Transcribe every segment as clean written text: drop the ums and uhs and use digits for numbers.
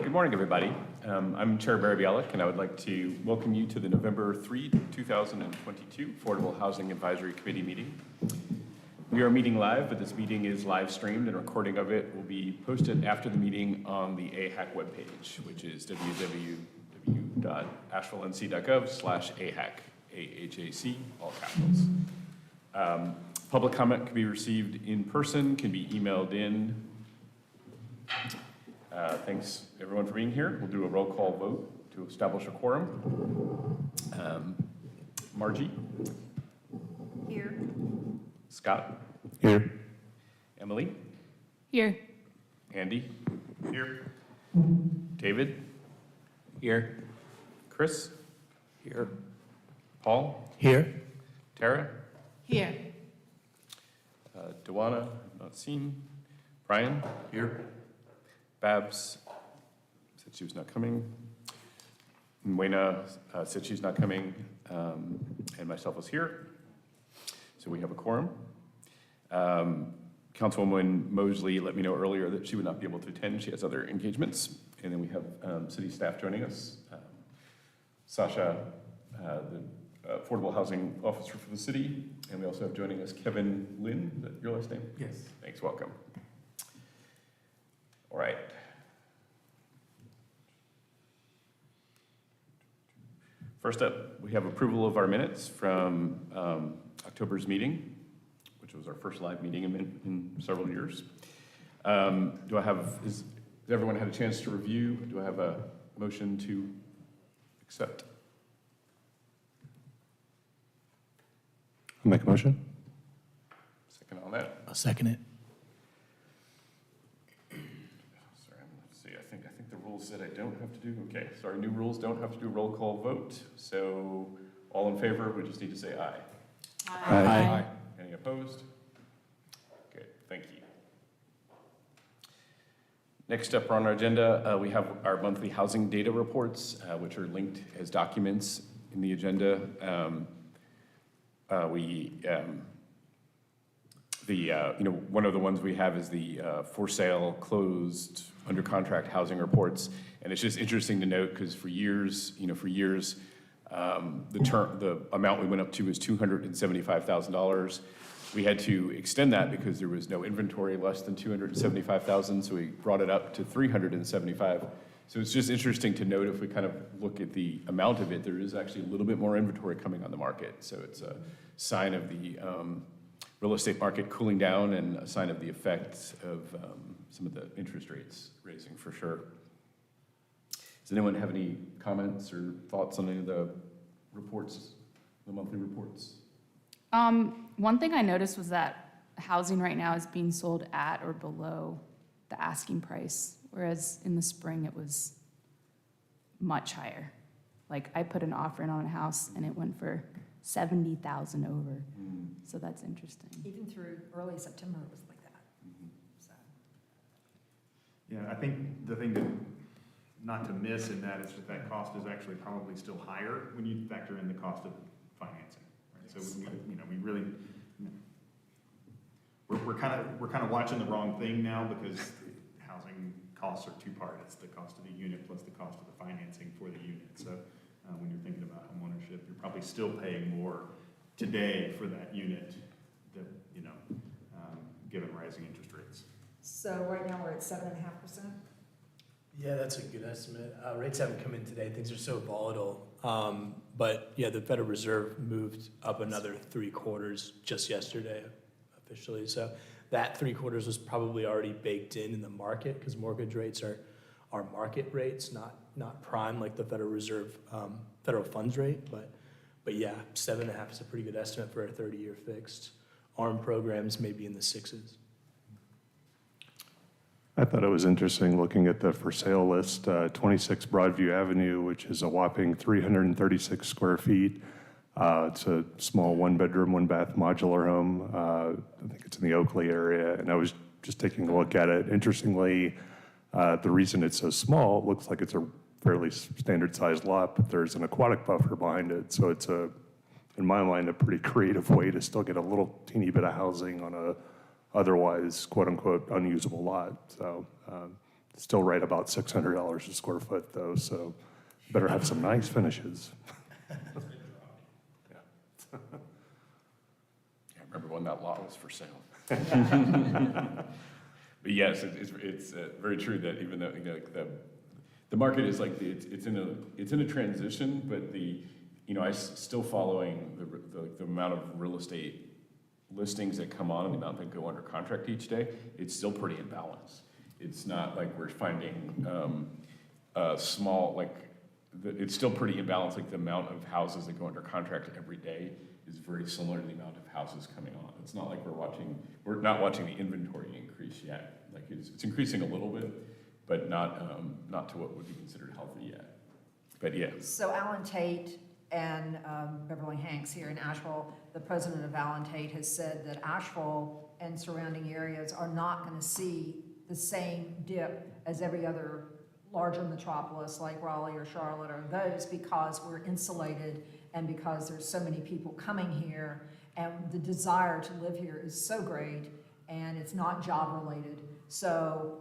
good morning, everybody. I'm Chair Barry Bialik, and I would like to welcome you to the November 3, 2022 Affordable Housing Advisory Committee meeting. We are meeting live, but this meeting is live streamed, and a recording of it will be posted after the meeting on the AHAC webpage, which is www.ashevillennc.gov/AHAC, AHAC, all capitals. Public comment can be received in person, can be emailed in. Thanks, everyone, for being here. We'll do a roll call vote to establish a quorum. Margie? Here. Scott? Here. Emily? Here. Andy? Here. David? Here. Chris? Here. Paul? Here. Tara? Here. Dewana? Not seen. Brian? Here. Babs said she was not coming. Mwena said she's not coming, and myself was here. So we have a quorum. Councilwoman Mosley let me know earlier that she would not be able to attend. She has other engagements. And then we have city staff joining us. Sasha, the Affordable Housing Officer for the city. And we also have joining us Kevin Lynn. Is that your last name? Yes. Thanks, welcome. All right. First up, we have approval of our minutes from October's meeting, which was our first live meeting in several years. Has everyone had a chance to review? Do I have a motion to accept? I'll make a motion. Second on that. I'll second it. Sorry, let's see. I think the rules said I don't have to do. Okay, sorry. New rules don't have to do roll call vote. So all in favor, we just need to say aye. Aye. Any opposed? Good. Thank you. Next up on our agenda, we have our monthly housing data reports, which are linked as documents in the agenda. One of the ones we have is the for sale, closed, under contract housing reports, and it's just interesting to note because for years, the amount we went up to was $275,000. We had to extend that because there was no inventory less than $275,000, so we brought it up to $375,000. So it's just interesting to note if we kind of look at the amount of it, there is actually a little bit more inventory coming on the market. So it's a sign of the real estate market cooling down and a sign of the effects of some of the interest rates raising for sure. Does anyone have any comments or thoughts on any of the reports, the monthly reports? One thing I noticed was that housing right now is being sold at or below the asking price, whereas in the spring it was much higher. Like I put an offer in on a house and it went for $70,000 over. So that's interesting. Even through early September, it was like that. So. Yeah, I think the thing not to miss in that is that cost is actually probably still higher when you factor in the cost of financing. Right? Yes. So we really we're kind of watching the wrong thing now because housing costs are two-part. It's the cost of the unit plus the cost of the financing for the unit. So when you're thinking about homeownership, you're probably still paying more today for that unit, given rising interest rates. So right now we're at 7.5%. Yeah, that's a good estimate. Rates haven't come in today. Things are so volatile. But yeah, the Federal Reserve moved up another 3/4 just yesterday officially. So that 3/4 was probably already baked in the market because mortgage rates are market rates, not prime like the Federal Reserve federal funds rate. But yeah, 7.5 is a pretty good estimate for a 30-year fixed. ARM programs may be in the 6s. I thought it was interesting looking at the for sale list, 26 Broadview Avenue, which is a whopping 336 square feet. It's a small one-bedroom, one-bath modular home. I think it's in the Oakley area, and I was just taking a look at it. Interestingly, the reason it's so small, it looks like it's a fairly standard-sized lot, but there's an aquatic buffer behind it, so it's in my mind, a pretty creative way to still get a little teeny bit of housing on a otherwise, quote-unquote, unusable lot. So Still right about $600 a square foot though, so better have some nice finishes. Yeah, I remember when that lot was for sale. But yes, it's very true that even though, you know, the market is like, it's in a transition, but you know, still following the amount of real estate listings that come on and the amount that go under contract each day, it's still pretty in balance. It's not like we're finding small, like, it's still pretty in balance, like the amount of houses that go under contract every day is very similar to the amount of houses coming on. It's not like we're not watching the inventory increase yet. Like it's increasing a little bit, but not to what would be considered healthy yet. But yeah. So Alan Tate and Beverly Hanks here in Asheville, the president of Alan Tate has said that Asheville and surrounding areas are not going to see the same dip as every other larger metropolis like Raleigh or Charlotte or those, because we're insulated and because there's so many people coming here and the desire to live here is so great and it's not job related. So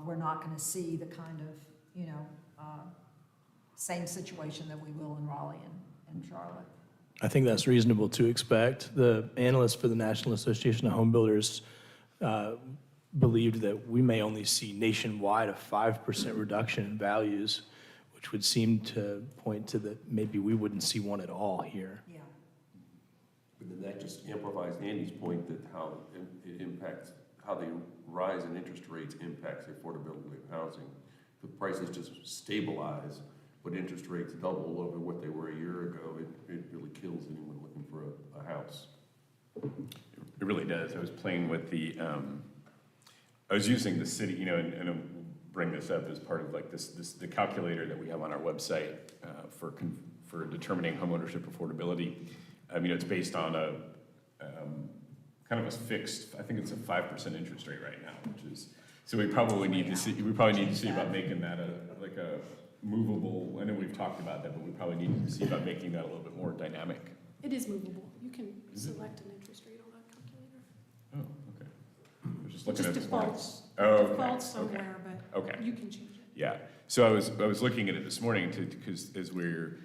we're not going to see the kind of, you know, same situation that we will in Raleigh and Charlotte. I think that's reasonable to expect. The analyst for the National Association of Home Builders believed that we may only see nationwide a 5% reduction in values, which would seem to point to that maybe we wouldn't see one at all here. Yeah. But then that just amplifies Andy's point that how it impacts, how the rise in interest rates impacts the affordability of housing. The prices just stabilize, but interest rates double over what they were a year ago. It really kills anyone looking for a house. It really does. I was playing with I was using the city, you know, and I'll bring this up as part of like the calculator that we have on our website for determining homeownership affordability. You know, it's based on a kind of a fixed, I think it's a 5% interest rate right now, which is, so we probably need to see about making that like a movable, I know we've talked about that, but we probably need to see about making that a little bit more dynamic. It is movable. You can select an interest rate on that calculator. Oh, okay. I was just It looking at just this morning. defaults, Oh, okay, defaults okay. somewhere, but Okay. you can change it. Yeah, so I was looking at it this morning because as we're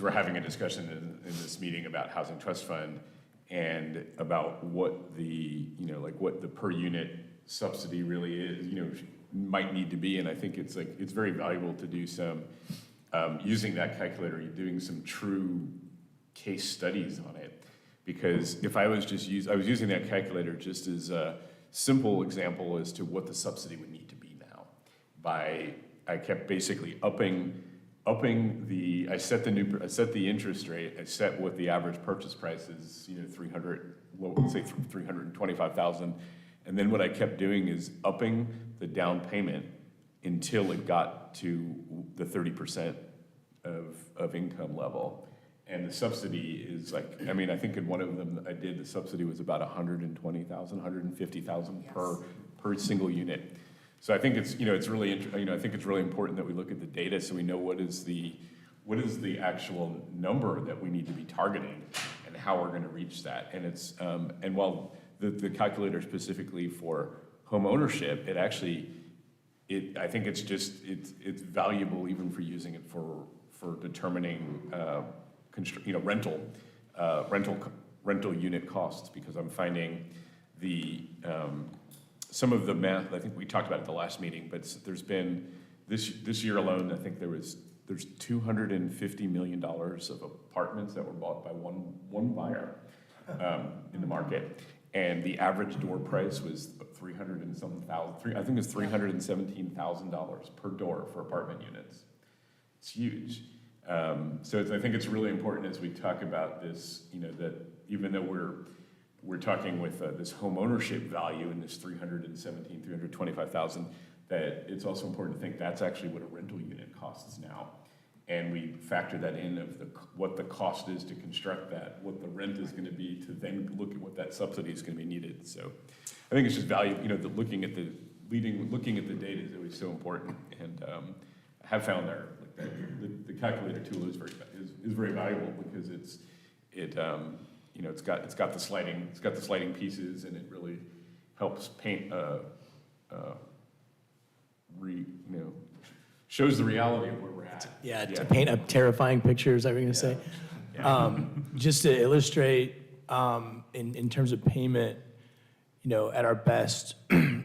having a discussion in this meeting about housing trust fund and about what the, you know, like what the per unit subsidy really is, you know, might need to be, and I think it's like, it's very valuable to do some, using that calculator, doing some true case studies on it. Because if I was I was using that calculator just as a simple example as to what the subsidy would need to be now. I kept basically upping I set the interest rate, I set what the average purchase price is, you know, let's say 325,000. And then what I kept doing is upping the down payment until it got to the 30% of income level. And the subsidy is like, I mean, I think in one of them I did, the subsidy was about 120,000, 150,000 per single unit. So I think it's, you know, it's really, you know, I think it's really important that we look at the data so we know what is the actual number that we need to be targeting and how we're going to reach that. And it's, and while the calculator specifically for home ownership, it actually, I think it's just, it's valuable even for using it for determining, you know, rental unit costs, because I'm finding some of the math, I think we talked about it at the last meeting, but there's been, this year alone, I think there's $250 million of apartments that were bought by one buyer in the market. And the average door price was 300 and some thousand, I think it's $317,000 per door for apartment units. It's huge. So I think it's really important as we talk about this, you know, that even though we're talking with this home ownership value in this 325,000, that it's also important to think that's actually what a rental unit costs now. And we factor that in of what the cost is to construct that, what the rent is going to be to then look at what that subsidy is going to be needed. So I think it's just valuable, you know, looking at the data is always so important. And I have found the calculator tool is very valuable because you know, it's got the sliding pieces, and it really helps paint shows the reality of where we're at. Yeah, to paint a terrifying picture, is that what you're gonna say? Just to illustrate, in terms of payment, at our best,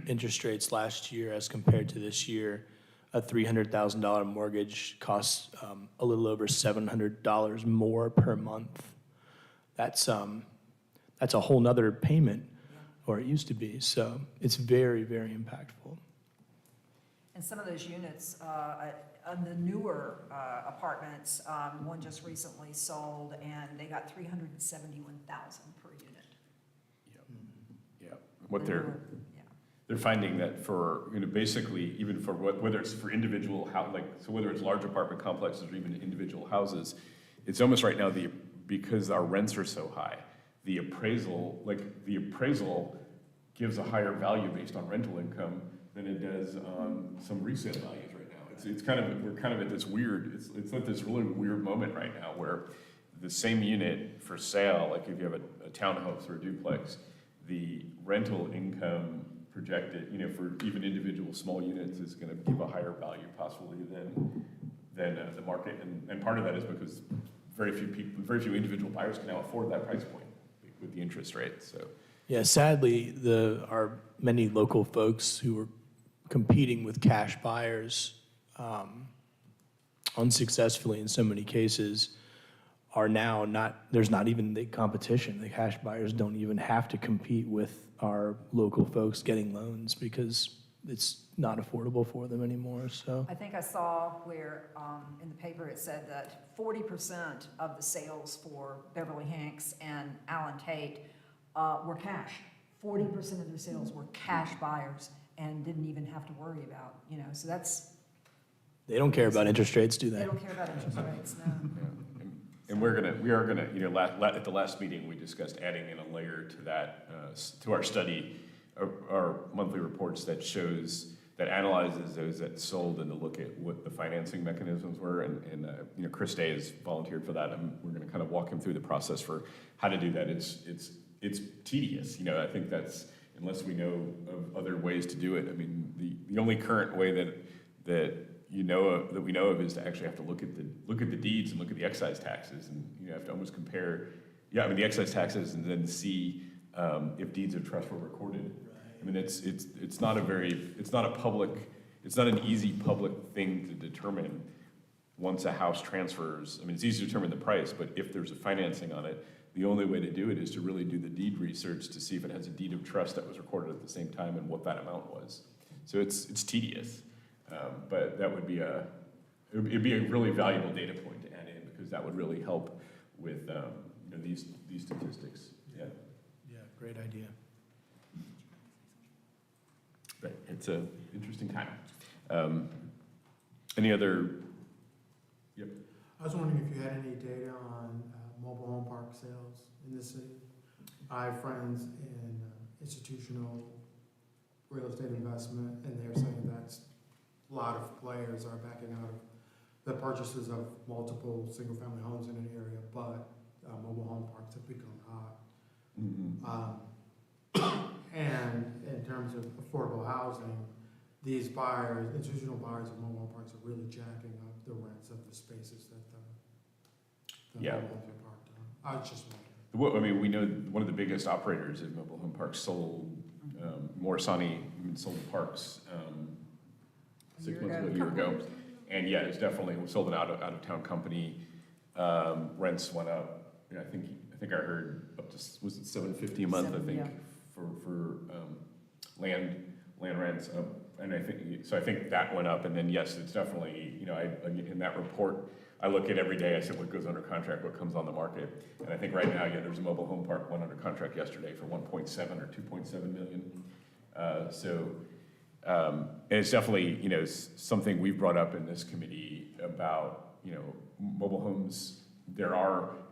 interest rates last year as compared to this year, a $300,000 mortgage costs a little over $700 more per month. That's a whole nother payment, or it used to be, so it's very, very impactful. And some of those units, on the newer apartments, one just recently sold, and they got 371,000 per unit. Yeah, what The they're, newer, yeah. they're finding that for, basically, even for whether it's for individual so whether it's large apartment complexes or even individual houses, it's almost right now, because our rents are so high, the appraisal gives a higher value based on rental income than it does on some resale values right now. It's kind of, we're kind of at this weird, it's at this really weird moment right now where the same unit for sale, like if you have a townhouse or a duplex, the rental income projected, for even individual small units is gonna give a higher value possibly than the market. And part of that is because very few individual buyers can now afford that price point with the interest rate, so. Yeah, sadly, our many local folks who are competing with cash buyers unsuccessfully in so many cases are now there's not even the competition. The cash buyers don't even have to compete with our local folks getting loans because it's not affordable for them anymore, so. I think I saw where, in the paper, it said that 40% of the sales for Beverly Hanks and Allen Tate were cash. 40% of their sales were cash buyers and didn't even have to worry about, so that's, They don't care about interest rates, do they they? don't care about interest rates, no. And we are gonna, at the last meeting, we discussed adding in a layer to that, to our study, our monthly reports that analyzes those that sold and to look at what the financing mechanisms were. And Chris Day has volunteered for that, and we're gonna kind of walk him through the process for how to do that. It's tedious, I think that's, unless we know of other ways to do it. I mean, the only current way that we know of is to actually have to look at the deeds and look at the excise taxes, and you have to almost compare, the excise taxes, and then see if deeds of trust were recorded. I mean, it's not an easy public thing to determine once a house transfers. I mean, it's easy to determine the price, but if there's a financing on it, the only way to do it is to really do the deed research to see if it has a deed of trust that was recorded at the same time and what that amount was. So it's tedious, but that would be it'd be a really valuable data point to add in, because that would really help with these statistics. Yeah. Yeah, great idea. Right, it's an interesting time. Any other? Yep. I was wondering if you had any data on mobile home park sales in the city. I have friends in institutional real estate investment, and they're saying that a lot of players are backing out of the purchases of multiple single-family homes in an area, but mobile home parks have become hot. And in terms of affordable housing, these buyers, institutional buyers of mobile home parks, are really jacking up the rents of the spaces that the Yeah. mobile homes are parked on. I was just wondering. I mean, we know one of the biggest operators of mobile home parks sold, Morisani sold parks 6 months ago, a year ago. And yeah, it's definitely, we sold an out-of-town company. Rents went up, I think I heard up to, was it $750 a month, I think, Yeah. for land rents. And I think that went up. And then, yes, it's definitely, in that report, I look at every day, I said what goes under contract, what comes on the market. And I think right now, there's a mobile home park went under contract yesterday for 1.7 or 2.7 million. And it's definitely, something we've brought up in this committee about, mobile homes. There's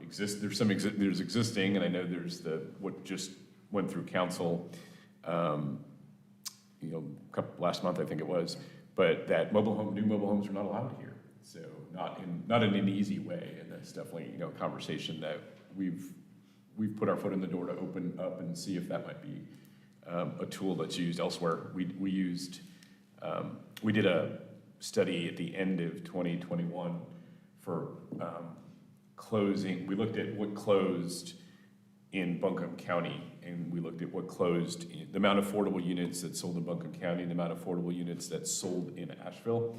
existing, and I know there's what just went through council, last month, I think it was, but that new mobile homes are not allowed here. So not in an easy way, and that's definitely, a conversation that we've put our foot in the door to open up and see if that might be a tool that's used elsewhere. We used we did a study at the end of 2021 for closing. We looked at what closed in Buncombe County, and we looked at what closed, the amount of affordable units that sold in Buncombe County, and the amount of affordable units that sold in Asheville.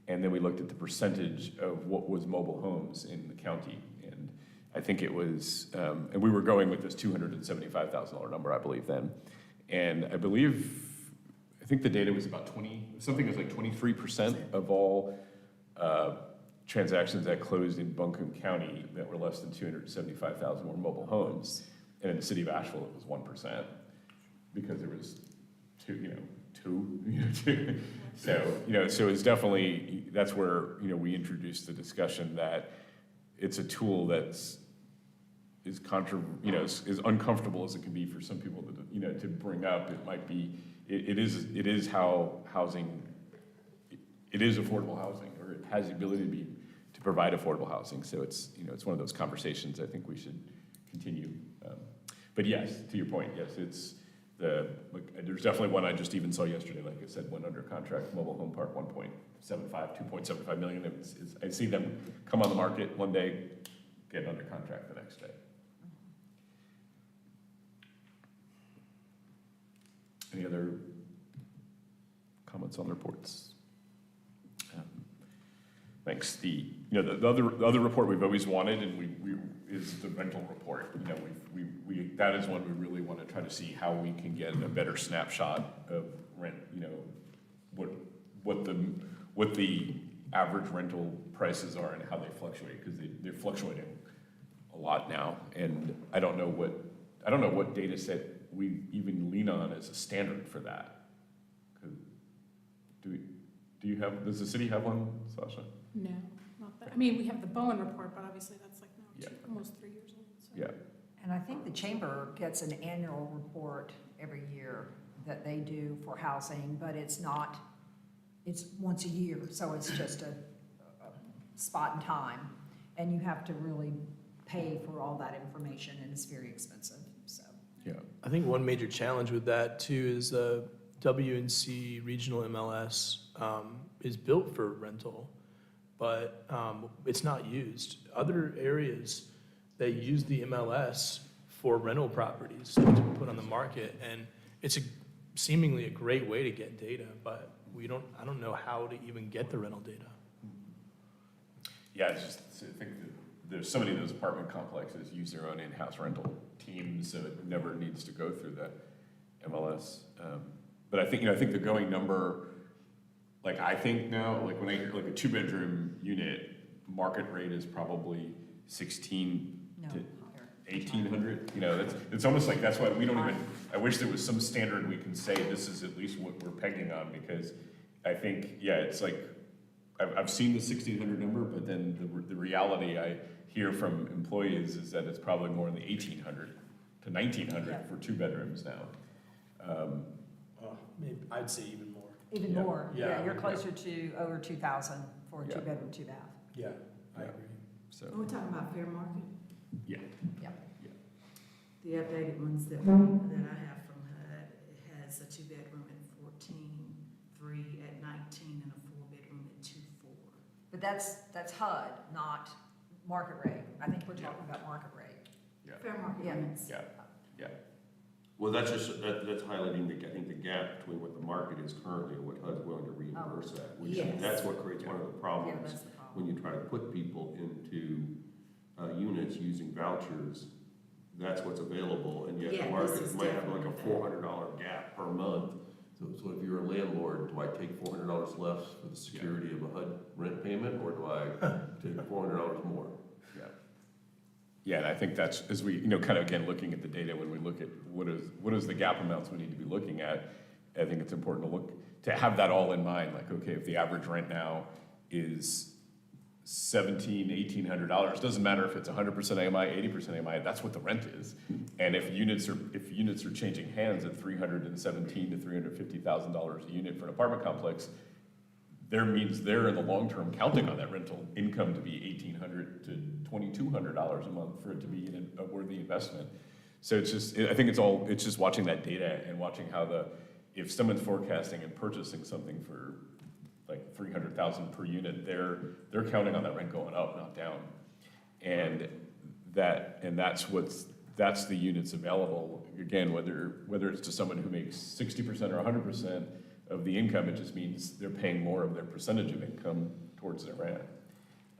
And then we looked at the percentage of what was mobile homes in the county. And I think it was, and we were going with this $275,000 number, I believe then. And I think the data was about something was like 23% of all transactions that closed in Buncombe County that were less than 275,000 were mobile homes. And in the city of Asheville, it was 1%, because there was two. So it's definitely, that's where, we introduced the discussion that it's a tool that's, is uncomfortable as it can be for some people to bring up. It might be, it is how housing, it is affordable housing, or it has the ability to provide affordable housing. So it's, it's one of those conversations I think we should continue. But yes, to your point, yes, it's there's definitely one I just even saw yesterday, like I said, went under contract, mobile home park, 2.75 million. I see them come on the market one day, get under contract the next day. Any other comments on the reports? Thanks. The other report we've always wanted, and we is the rental report. That is one we really want to try to see how we can get a better snapshot of rent. What the average rental prices are and how they fluctuate, because they're fluctuating a lot now. And I don't know what data set we even lean on as a standard for that. Does the city have one, Sasha? No, not that. I mean, we have the Bowen report, but obviously that's like now Yeah. almost 3 years old. So. Yeah. And I think the chamber gets an annual report every year that they do for housing, but it's once a year, so it's just a spot in time. And you have to really pay for all that information, and it's very expensive, so. Yeah. I think one major challenge with that too is the WNC regional MLS is built for rental, but it's not used. Other areas, they use the MLS for rental properties to put on the market, and it's seemingly a great way to get data, but I don't know how to even get the rental data. Yeah, I think that there's so many of those apartment complexes use their own in-house rental teams, so it never needs to go through the MLS. But I think the going number, I think now, when I hear a 2-bedroom unit, market rate is probably 16 to higher. 1,800. It's almost like that's why we don't even. I wish there was some standard we can say this is at least what we're pegging on, because I think it's like I've seen the 1,600 number, but then the reality I hear from employees is that it's probably more in the 1,800 to 1,900 for 2 bedrooms now. Maybe I'd say even more. Even Yeah. more, Yeah. you're closer to over 2,000 for a Yeah. 2-bedroom, 2-bath. Yeah, I Yeah. agree. So We're talking about fair market, yeah. the updated ones that I have from HUD, it has a 2-bedroom at 14, 3 at 19, and a 4-bedroom at 2.4. But that's HUD, not market rate. I think we're talking about market rate. Fair market Yeah. rents. Yeah. Well, that's highlighting the gap between what the market is currently and what HUD's willing to reimburse at, which Yes. that's what creates one of the Yeah, problems. that's the problem. When you try to put people into units using vouchers, that's what's available, and yet Yeah, the this market is might have like a definitely $400 gap per month. So if you're a landlord, do I take $400 less for the security of a HUD rent payment, or do I take $400 more? Yeah, and I think that's, as we, kind of again, looking at the data, when we look at what is the gap amounts we need to be looking at, I think it's important to have that all in mind. Okay, if the average rent now is $1,800, doesn't matter if it's 100% AMI, 80% AMI, that's what the rent is. And if units are changing hands at $317,000 to $350,000 a unit for an apartment complex, means they're in the long term counting on that rental income to be $1,800 to $2,200 a month for it to be a worthy investment. So I think it's just watching that data and watching how if someone's forecasting and purchasing something for like 300,000 per unit, they're counting on that rent going up, not down. And that's the units available. Again, whether it's to someone who makes 60% or 100% of the income, it just means they're paying more of their percentage of income towards their rent.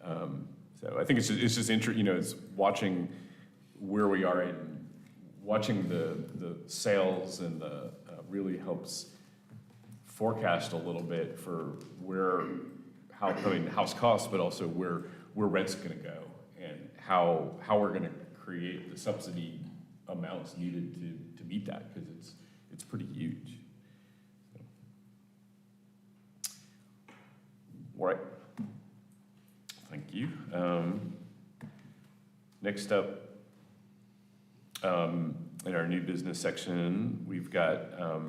So I think it's just it's watching where we are and watching the sales and the really helps forecast a little bit for house costs, but also where rent's gonna go and how we're gonna create the subsidy amounts needed to meet that, because it's pretty huge. All right. Thank you. Next up, in our new business section, we've got a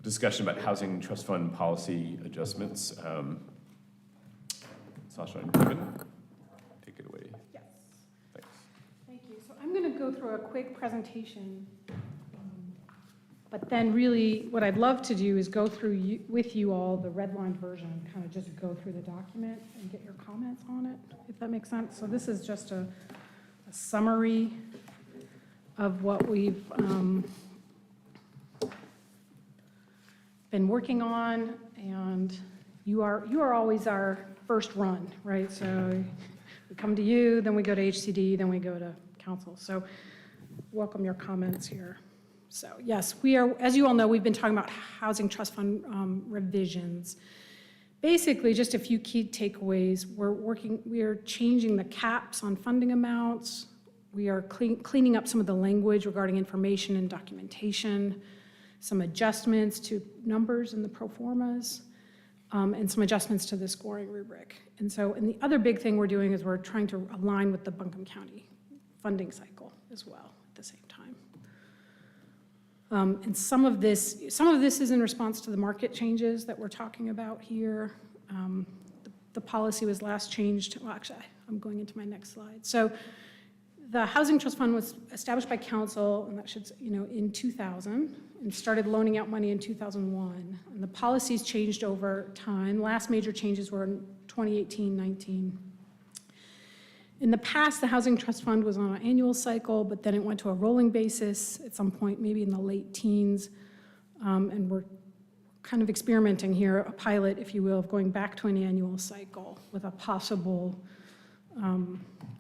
discussion about housing trust fund policy adjustments. Sasha and Kevin, take it away. Yes. Thanks. Thank you. So I'm going to go through a quick presentation. But then really, what I'd love to do is go through with you all the redlined version, kind of just go through the document and get your comments on it, if that makes sense. So this is just a summary of what we've been working on, and you are always our first run, right? So we come to you, then we go to HCD, then we go to council. So welcome your comments here. So yes, we are, as you all know, we've been talking about housing trust fund revisions. Basically, just a few key takeaways. We are changing the caps on funding amounts. We are cleaning up some of the language regarding information and documentation, some adjustments to numbers in the pro formas, and some adjustments to the scoring rubric. And the other big thing we're doing is we're trying to align with the Buncombe County funding cycle as well at the same time. And some of this is in response to the market changes that we're talking about here. The policy was last changed, well, actually, I'm going into my next slide. So the Housing Trust Fund was established by council, and that should, in 2000, and started loaning out money in 2001. And the policies changed over time. Last major changes were in 2018-19. In the past, the Housing Trust Fund was on an annual cycle, but then it went to a rolling basis at some point, maybe in the late teens. And we're kind of experimenting here, a pilot, if you will, of going back to an annual cycle with a possible,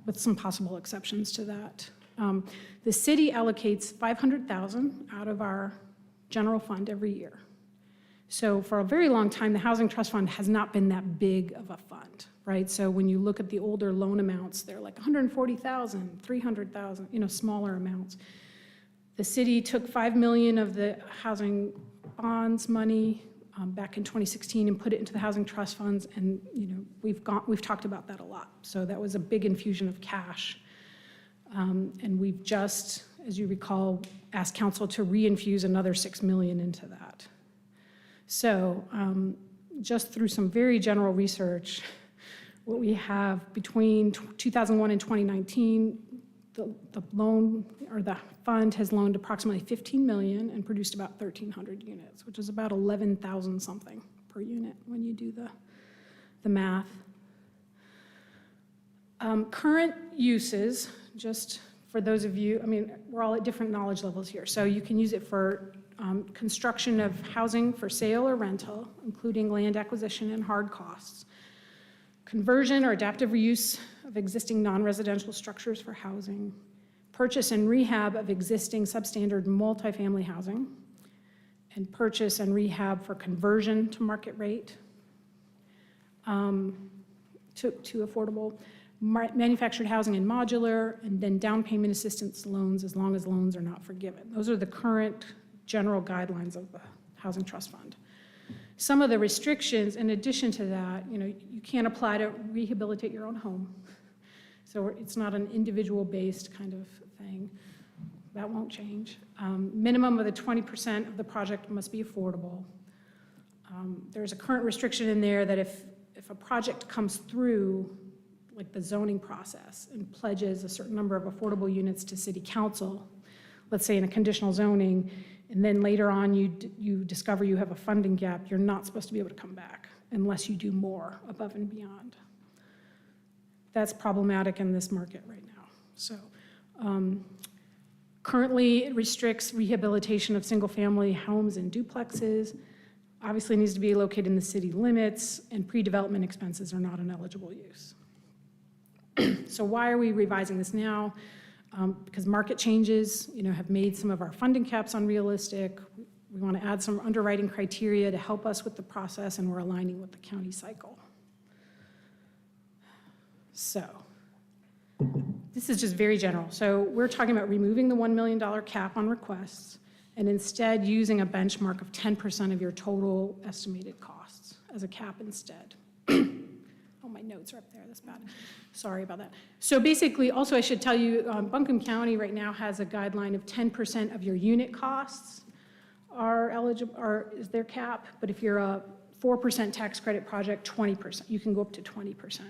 with some possible exceptions to that. The city allocates $500,000 out of our general fund every year. So for a very long time, the Housing Trust Fund has not been that big of a fund, right? So when you look at the older loan amounts, they're like $140,000, $300,000, smaller amounts. The city took $5 million of the housing bonds money back in 2016 and put it into the Housing Trust Funds, and we've talked about that a lot. So that was a big infusion of cash. And we've just, as you recall, asked council to reinfuse another $6 million into that. So just through some very general research, what we have between 2001 and 2019, the loan or the fund has loaned approximately $15 million and produced about 1,300 units, which is about 11,000 something per unit when you do the math. Current uses, just for those of you, we're all at different knowledge levels here. So you can use it for construction of housing for sale or rental, including land acquisition and hard costs. Conversion or adaptive reuse of existing non-residential structures for housing. Purchase and rehab of existing substandard multifamily housing. And purchase and rehab for conversion to market rate, to affordable. Manufactured housing and modular, and then down payment assistance loans as long as loans are not forgiven. Those are the current general guidelines of the Housing Trust Fund. Some of the restrictions, in addition to that, you can't apply to rehabilitate your own home. So it's not an individual-based kind of thing. That won't change. Minimum of the 20% of the project must be affordable. There's a current restriction in there that if a project comes through, like the zoning process, and pledges a certain number of affordable units to city council, let's say in a conditional zoning, and then later on you discover you have a funding gap, you're not supposed to be able to come back unless you do more above and beyond. That's problematic in this market right now. So currently, it restricts rehabilitation of single-family homes and duplexes. Obviously needs to be located in the city limits, and pre-development expenses are not an eligible use. So why are we revising this now? Because market changes, have made some of our funding caps unrealistic. We want to add some underwriting criteria to help us with the process, and we're aligning with the county cycle. So this is just very general. So we're talking about removing the $1 million cap on requests and instead using a benchmark of 10% of your total estimated costs as a cap instead. Oh, my notes are up there, that's bad. Sorry about that. So basically, also I should tell you, Buncombe County right now has a guideline of 10% of your unit costs are eligible, or is their cap, but if you're a 4% tax credit project, 20%, you can go up to 20%.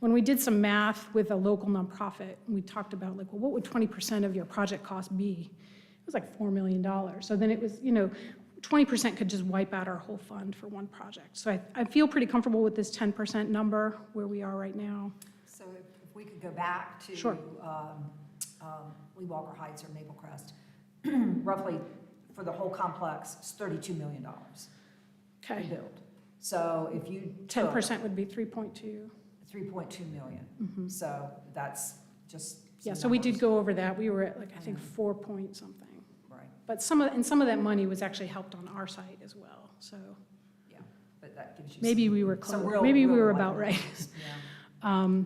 When we did some math with a local nonprofit, we talked about like, well, what would 20% of your project cost be? It was like $4 million. So then it was, 20% could just wipe out our whole fund for one project. So I feel pretty comfortable with this 10% number where we are right now. So if we could go back to Sure. Lee Walker Heights or Maple Crest, roughly for the whole complex, it's $32 million to Okay, build. So if you took 10% would be 3.2. 3.2 million, so that's just. Yeah, some so we did numbers. go over that. We were at like, I think 4 point something. Right, But some of that money was actually helped on our site as well, so yeah, but that gives you. maybe some- we were some close, real- maybe we real were life about right. numbers, yeah.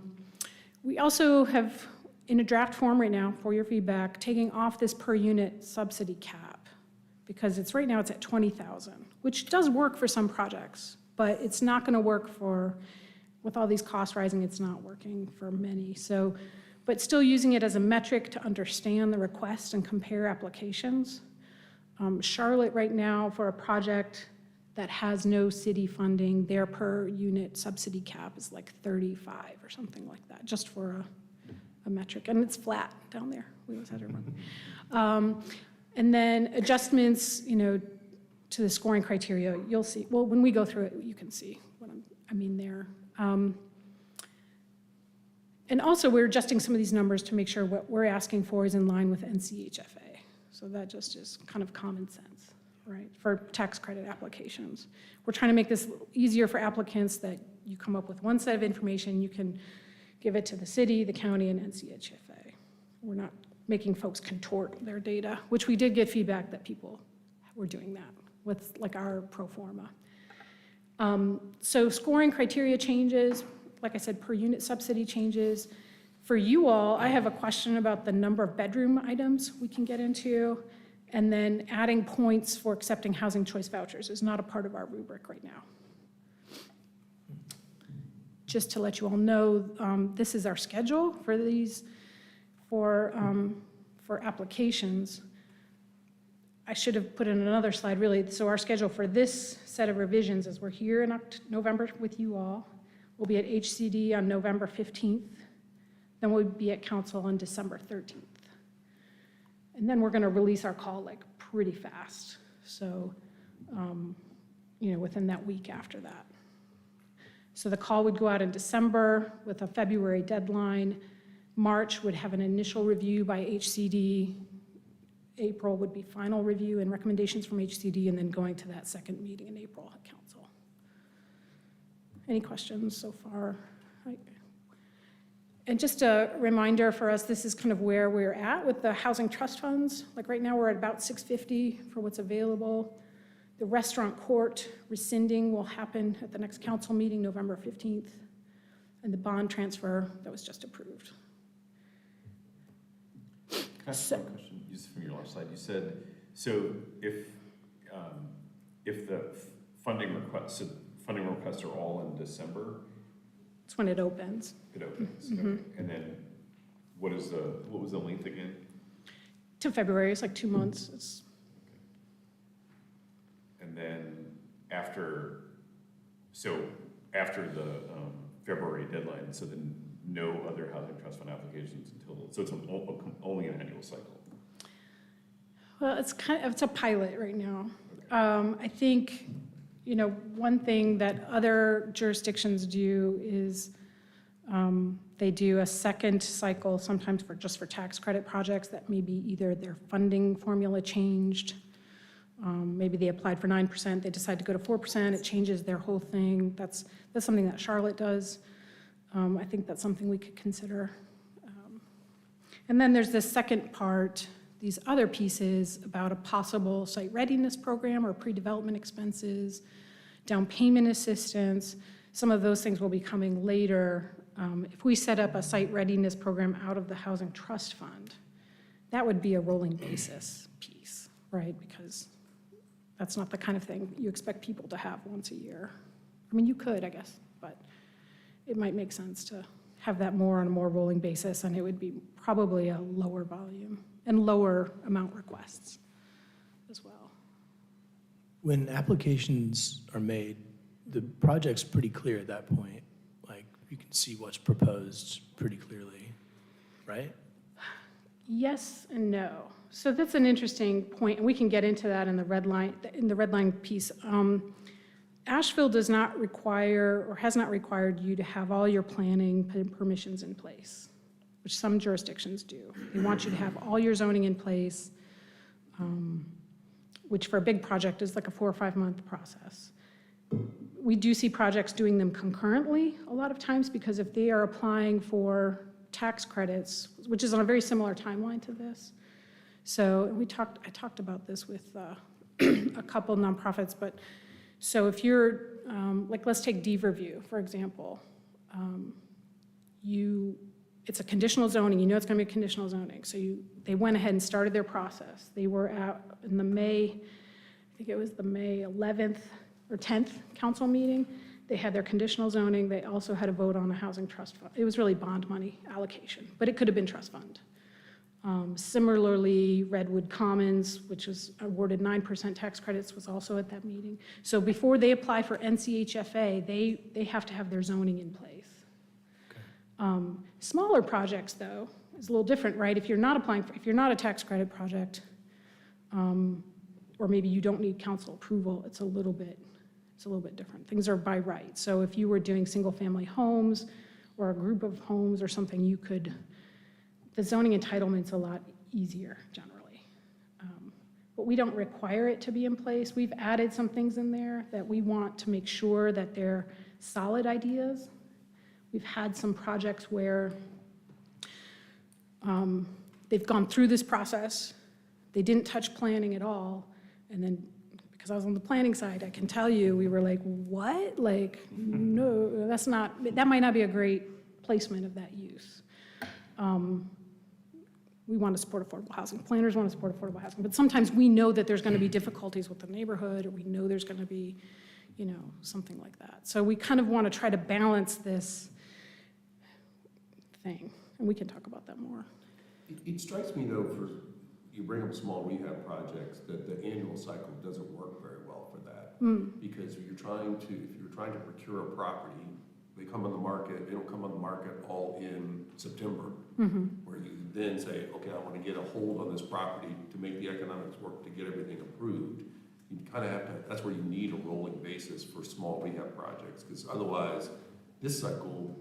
We also have, in a draft form right now, for your feedback, taking off this per unit subsidy cap, because right now it's at 20,000, which does work for some projects, but it's not gonna work with all these costs rising, it's not working for many. So, but still using it as a metric to understand the request and compare applications. Charlotte right now, for a project that has no city funding, their per unit subsidy cap is like 35 or something like that, just for a metric. And it's flat down there. We always had to run. And then adjustments, to the scoring criteria, you'll see. Well, when we go through it, you can see what I mean there. And also, we're adjusting some of these numbers to make sure what we're asking for is in line with NCHFA. So that just is kind of common sense, right, for tax credit applications. We're trying to make this easier for applicants, that you come up with one set of information, you can give it to the city, the county, and NCHFA. We're not making folks contort their data, which we did get feedback that people were doing that with like our pro forma. So scoring criteria changes, like I said, per unit subsidy changes. For you all, I have a question about the number of bedroom items we can get into, and then adding points for accepting housing choice vouchers is not a part of our rubric right now. Just to let you all know, this is our schedule for these, for applications. I should have put in another slide, really. So our schedule for this set of revisions is we're here in November with you all. We'll be at HCD on November 15th. Then we'll be at council on December 13th. And then we're going to release our call like pretty fast. So, within that week after that. So the call would go out in December with a February deadline. March would have an initial review by HCD. April would be final review and recommendations from HCD, and then going to that second meeting in April at council. Any questions so far? And just a reminder for us, this is kind of where we're at with the housing trust funds. Like right now, we're at about $650 for what's available. The restaurant court rescinding will happen at the next council meeting, November 15th. And the bond transfer that was just approved. Can I ask one question, just from your last slide? You said, so if the funding requests are all in December, It's when it opens. it opens. Mm-hmm. Okay. And then what was the length again? To February, it's like 2 months. It's, And then after the February deadline, so then no other housing trust fund applications until, so it's only an annual cycle. well, it's a pilot right now. I think one thing that other jurisdictions do is they do a second cycle, sometimes just for tax credit projects that maybe either their funding formula changed, maybe they applied for 9%, they decide to go to 4%, it changes their whole thing. That's something that Charlotte does. I think that's something we could consider. And then there's this second part, these other pieces about a possible site readiness program or pre-development expenses, down payment assistance. Some of those things will be coming later. If we set up a site readiness program out of the Housing Trust Fund, that would be a rolling basis piece, right? Because that's not the kind of thing you expect people to have once a year. I mean, you could, I guess, but it might make sense to have that more on a more rolling basis, and it would be probably a lower volume and lower amount requests as well. When applications are made, the project's pretty clear at that point. Like, you can see what's proposed pretty clearly, right? Yes and no. So that's an interesting point, and we can get into that in the red line piece. Asheville does not require, or has not required you to have all your planning permissions in place, which some jurisdictions do. They want you to have all your zoning in place, which for a big project is like a 4 or 5 month process. We do see projects doing them concurrently a lot of times, because if they are applying for tax credits, which is on a very similar timeline to this. So I talked about this with a couple nonprofits, but so if you're, like, let's take Deaverview, for example. It's a conditional zoning, you know it's gonna be a conditional zoning. So they went ahead and started their process. They were out in the I think it was the May 11th or 10th council meeting. They had their conditional zoning. They also had a vote on a housing trust fund. It was really bond money allocation, but it could have been trust fund. Similarly, Redwood Commons, which was awarded 9% tax credits, was also at that meeting. So before they apply for NCHFA, they have to have their zoning in place. Smaller projects, though, is a little different, right? If you're not if you're not a tax credit project, or maybe you don't need council approval, it's a little bit different. Things are by right. So if you were doing single-family homes or a group of homes or something, the zoning entitlement's a lot easier generally. But we don't require it to be in place. We've added some things in there that we want to make sure that they're solid ideas. We've had some projects where they've gone through this process, they didn't touch planning at all, and then because I was on the planning side, I can tell you, we were like, what? Like, no, that might not be a great placement of that use. We want to support affordable housing. Planners want to support affordable housing. But sometimes we know that there's going to be difficulties with the neighborhood, or we know there's going to be, something like that. So we kind of want to try to balance this thing. And we can talk about that more. It strikes me, though, you bring up small rehab projects, that the annual cycle doesn't work very well for that. Because if you're trying to procure a property, they come on the market, they don't come on the market all in September, where you then say, okay, I want to get a hold on this property to make the economics work, to get everything approved. You kind of have to, that's where you need a rolling basis for small rehab projects, because otherwise, this cycle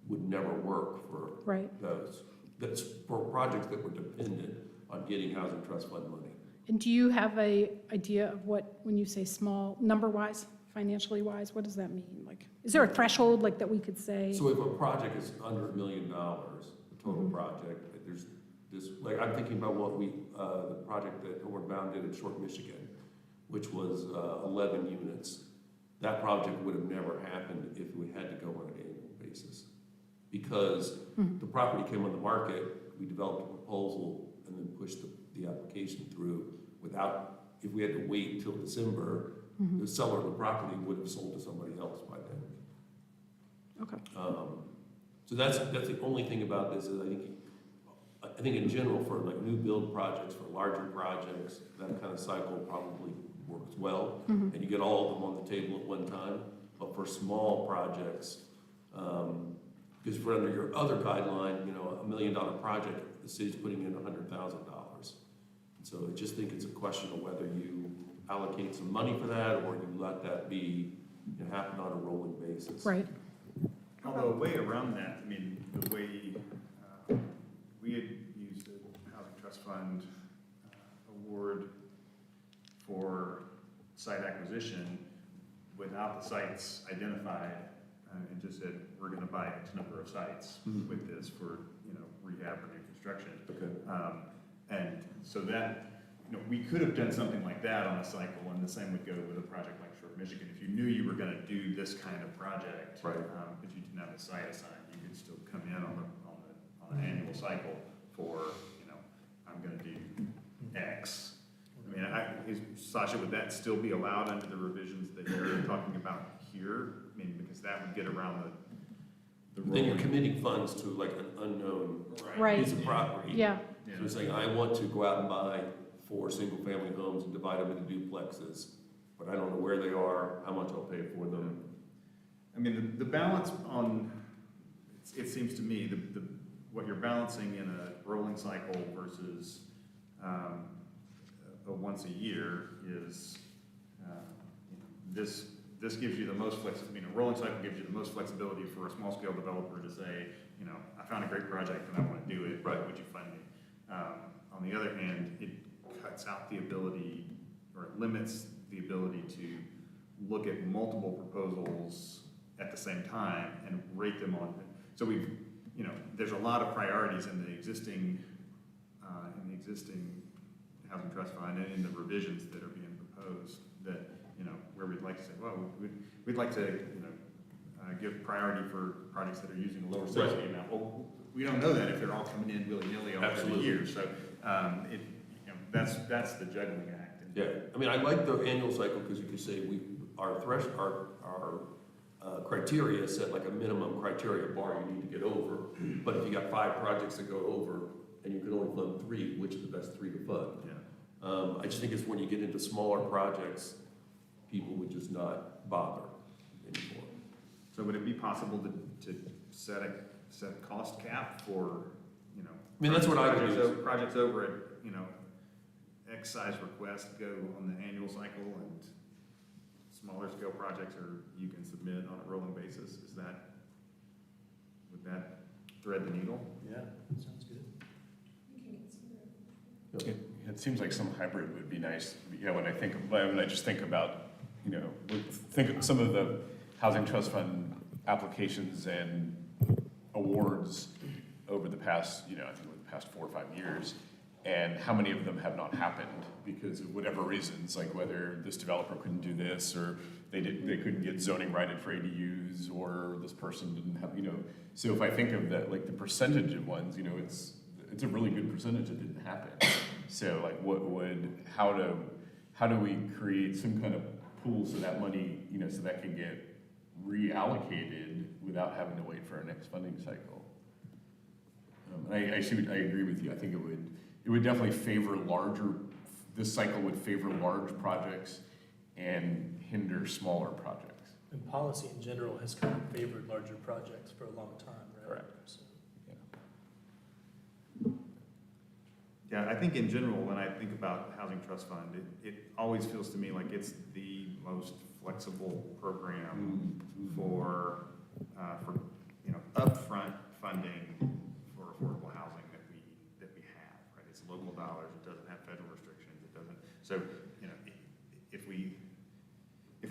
would never work for those. That's for projects that were dependent on getting Housing Trust Fund money. And do you have an idea of what, when you say small, number-wise, financially wise, what does that mean? Like, is there a threshold like that we could say? So if a project is under $1 million, the total project, there's this, like, I'm thinking about what the project that Homeward Bound did in Short, Michigan, which was 11 units. That project would have never happened if we had to go on an annual basis. Because the property came on the market, we developed a proposal and then pushed the application through without, if we had to wait until December, the seller of the property would have sold to somebody else by then. Okay. So that's the only thing about this is I think in general for like new build projects, for larger projects, that kind of cycle probably works well, and you get all of them on the table at one time. But for small projects, because for under your other guideline, $1 million project, the city's putting in $100,000. So I just think it's a question of whether you allocate some money for that, or you let that be, happen on a rolling basis. Right. Although a way around that, I mean, the way we had used the Housing Trust Fund award for site acquisition without the sites identified, and just said, we're gonna buy X number of sites with this for, rehab or new construction. Okay. And so that, we could have done something like that on a cycle, and the same would go with a project like Shore, Michigan. If you knew you were gonna do this kind of project, Right. but you didn't have a site assigned, you could still come in on an annual cycle for, I'm gonna do X. I mean, Sasha, would that still be allowed under the revisions that you're talking about here? I mean, because that would get around the Then you're rolling. committing funds to like an unknown Right. piece of property. Yeah, Yeah. So it's saying, I want to go out and buy 4 single-family homes and divide them into duplexes, but I don't know where they are, how much I'll pay for them. I mean, the balance on, it seems to me, what you're balancing in a rolling cycle versus a once a year is, this gives you the most flexibility. A rolling cycle gives you the most flexibility for a small-scale developer to say, I found a great project and I want to do it, Right. would you fund me? On the other hand, it cuts out the ability, or it limits the ability to look at multiple proposals at the same time and rate them on, so there's a lot of priorities in the existing housing trust fund and in the revisions that are being proposed that, where we'd like to say, well, we'd like to, give priority for projects that are using a lower subsidy amount. Well, we don't know that if they're all coming in willy-nilly all every Absolutely. year, so, that's the juggling act. Yeah, I mean, I like the annual cycle because you can say our criteria set like a minimum criteria bar you need to get over. But if you got 5 projects that go over and you can only fund 3, which are the best 3 to fund? Yeah. I just think it's when you get into smaller projects, people would just not bother anymore. So would it be possible to set a cost cap for, I mean, that's what I would do. Projects over at, X size request go on the annual cycle, and smaller scale projects you can submit on a rolling basis? Would that thread the needle? Yeah, sounds good. It seems like some hybrid would be nice. When I just think about, think of some of the Housing Trust Fund applications and awards over the past, I think over the past 4 or 5 years, and how many of them have not happened because of whatever reasons, like whether this developer couldn't do this, or they couldn't get zoning righted for ADUs, or this person didn't have, So if I think of that, like the percentage of ones, it's a really good percentage that didn't happen. So like how do we create some kind of pool so that money, so that can get reallocated without having to wait for our next funding cycle? I agree with you. I think it would definitely favor this cycle would favor large projects and hinder smaller projects. And policy in general has kind of favored larger projects for a long time, right? Correct. So- Yeah, I think in general, when I think about Housing Trust Fund, it always feels to me like it's the most flexible program for upfront funding for affordable housing that we have, right? It's local dollars, it doesn't have federal restrictions, it doesn't, so, if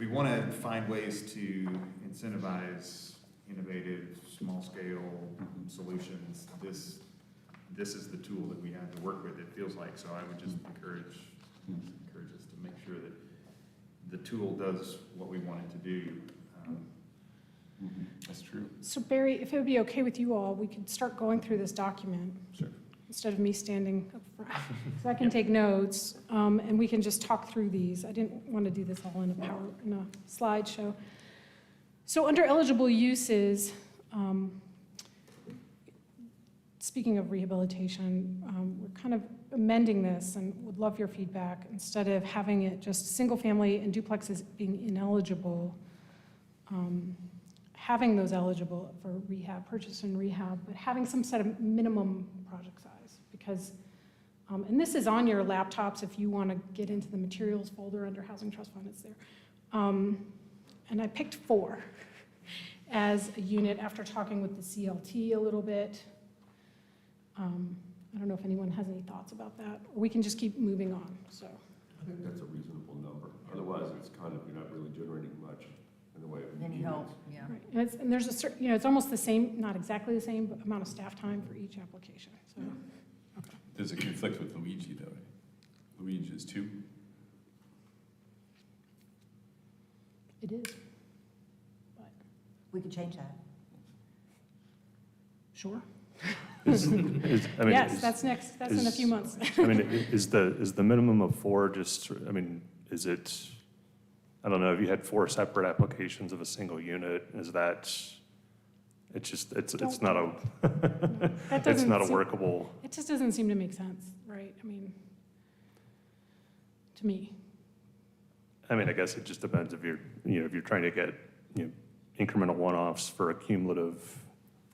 we want to find ways to incentivize innovative, small-scale solutions, this is the tool that we have to work with, it feels like. So I would just encourage us to make sure that the tool does what we want it to do. That's true. so Barry, if it would be okay with you all, we could start going through this document. Sure. Instead of me standing up front, so I can take notes, and we can just talk through these. I didn't want to do this all in a slideshow. So under eligible uses, speaking of rehabilitation, we're kind of amending this and would love your feedback. Instead of having it just single-family and duplexes being ineligible, having those eligible for rehab, purchase and rehab, but having some set of minimum project size. Because And this is on your laptops if you want to get into the materials folder under Housing Trust Fund, it's there. And I picked 4 as a unit after talking with the CLT a little bit. I don't know if anyone has any thoughts about that, or we can just keep moving on, so. I think that's a reasonable number. Otherwise, it's kind of, you're not really generating much in the way of. Any units. help, yeah. Right, and there's a certain, it's almost the same, not exactly the same, but amount of staff time for each application, so. Does it conflict with Luigi, though? Luigi is 2? It is. But, We could change that. sure. I mean, Yes, that's next, that's in a few months. I mean, is the minimum of 4 just, I mean, is it, I don't know, if you had 4 separate applications of a single unit, is that, it's just, it's not a, That it's doesn't not a seem- workable, It just doesn't seem to make sense, right? I mean, to me. I mean, I guess it just depends if you're, if you're trying to get, incremental one-offs for a cumulative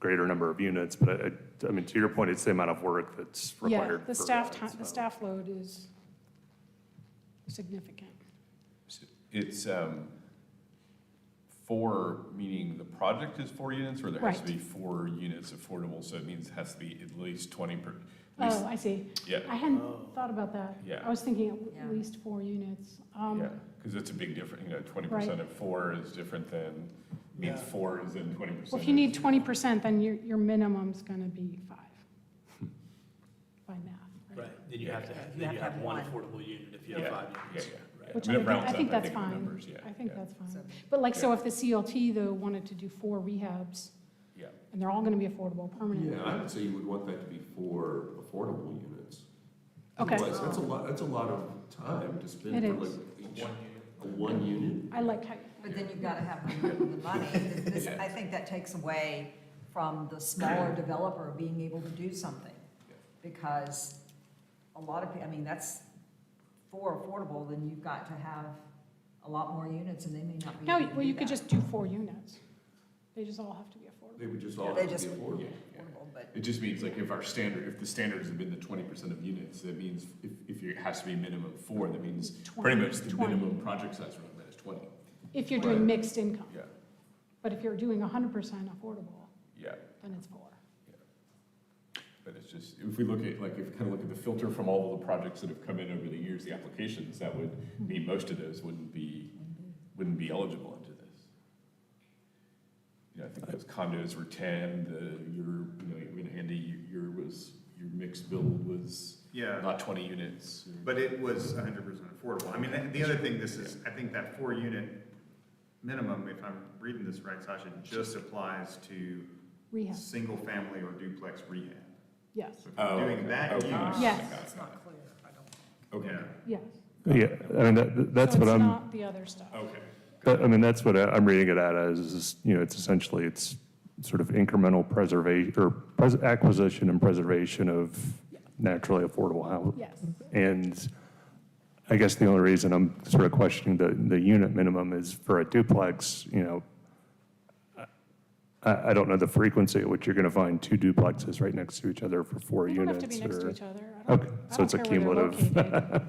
greater number of units, but I mean, to your point, it's the amount of work that's Yeah, required. the for staff that, time, the so. staff load is significant. It's 4, meaning the project is 4 units, or there has to Right. be 4 units affordable, so it means it has to be at least 20 per, at least, Oh, I see. yeah, I hadn't thought about that. Yeah. I was thinking Yeah. at least 4 units. yeah, because it's a big difference, 20% of 4 is different than, means 4 is then 20%. Well, if you need 20%, then your minimum's gonna be 5 by math, right? Right, then you have to have, You then have you to have have one one. affordable unit if you Yeah, have 5 yeah, units. yeah. Right. Which When it I rounds think up, that's the fine. numbers, yeah, I think yeah. that's fine. So- But like, so if the CLT though wanted to do 4 rehabs, Yeah. and they're all gonna be affordable permanently. Yeah, I would say you would want that to be 4 affordable units. Okay. Otherwise, that's a lot of time to spend It for is. like each, a 1 unit. I like how, But then you've got to have the money. I think that takes away from the smaller developer being able to do something. Because a lot of, I mean, that's 4 affordable, then you've got to have a lot more units and they may not be no, able to well, do you could that. just do 4 units. They just all have to be affordable. They would just all They have to just- be affordable. Yeah. Affordable, but It just means like if the standards have been the 20% of units, that means if it has to be minimum 4, that means 20, pretty much the 20. minimum project size around that is 20. If you're doing Right. mixed income. Yeah, But if you're doing 100% affordable, yeah. then it's 4. But it's just, if we look at, like, if we kind of look at the filter from all of the projects that have come in over the years, the applications, that would mean most of those wouldn't be eligible into this. I think those condos were 10, Andy, your mixed build was Yeah, not 20 units. but it was 100% affordable. I mean, the other thing, this is, I think that 4-unit minimum, if I'm reading this right, Sasha, just applies to Rehab, single-family or duplex rehab. yes, So if you're doing that okay. use. Yes. Got it, it's got not it. clear, I don't think. Okay, yes. Yeah, I mean, that's So what it's I'm. not the other stuff. okay. I mean, that's what I'm reading it at as, is, it's essentially, it's sort of incremental preservation, or acquisition and preservation of naturally affordable housing. Yes, And I guess the only reason I'm sort of questioning the unit minimum is for a duplex, I don't know the frequency at which you're going to find 2 duplexes right next to each other for 4 they don't units. have to be next to or- each other. I don't- Okay, I so don't it's a care where they're cumulative. located.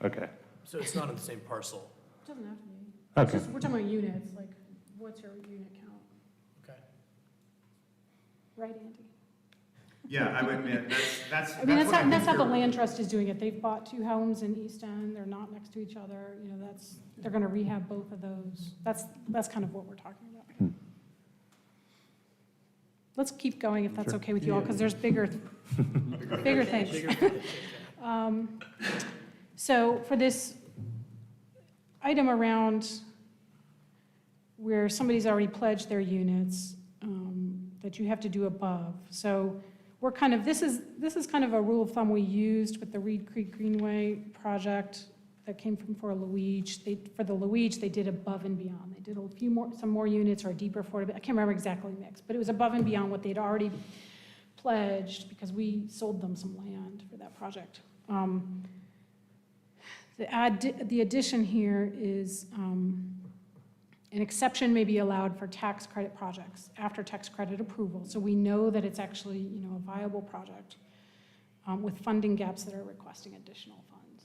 Okay, So it's not on the same parcel. It doesn't have to be. It's okay. just, we're talking about units, like, what's your unit count? Okay. Right, Andy? Yeah, I would admit, that's. I mean, that's what how, that's how the think land trust is doing it. They've bought 2 homes in East End, they're not next to each other, they're gonna rehab both of those. That's kind of what we're talking about. Hmm. Let's keep going if that's Sure. okay with you all, because there's bigger things. So for this item around where somebody's already pledged their units, that you have to do above. So we're kind of, this is kind of a rule of thumb we used with the Reed Creek Greenway project that came from for Luigi. For the Luigi, they did above and beyond. They did some more units or a deeper affordability. I can't remember exactly mixed, but it was above and beyond what they'd already pledged because we sold them some land for that project. The addition here is an exception may be allowed for tax credit projects after tax credit approval. So we know that it's actually, a viable project. with funding gaps that are requesting additional funds.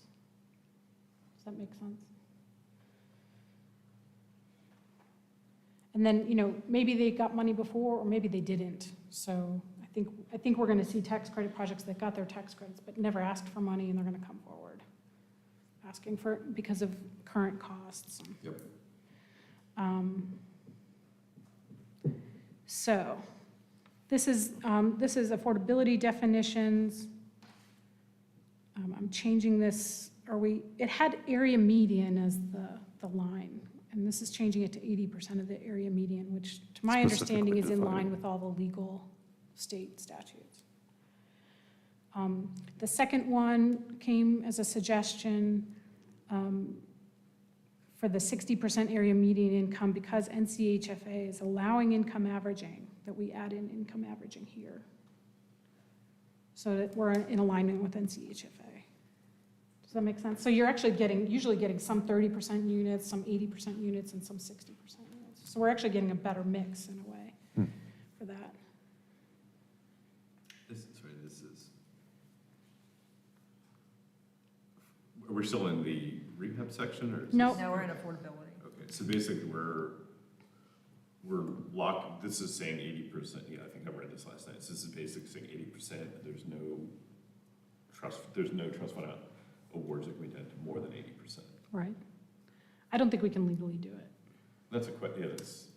Does that make sense? And then, you know, maybe they got money before, or maybe they didn't. So I think we're gonna see tax credit projects that got their tax credits, but never asked for money, and they're gonna come forward, asking for, because of current costs. Yep. So, this is affordability definitions. I'm changing this, it had area median as the line, and this is changing it to 80% of the area median, which to my understanding is in line with all the legal state statutes. The second one came as a suggestion for the 60% area median income, because NCHFA is allowing income averaging, that we add in income averaging here, so that we're in alignment with NCHFA. Does that make sense? So you're actually usually getting some 30% units, some 80% units, and some 60% units. So we're actually getting a better mix in a way for that. We're still in the rehab section, or? No. Now we're in affordability. Okay, so basically, we're locked, this is saying 80%, yeah, I think I read this last night, so this is basically saying 80%, there's no trust fund awards that can be done to more than 80%. Right. I don't think we can legally do it. That's a yeah, that's,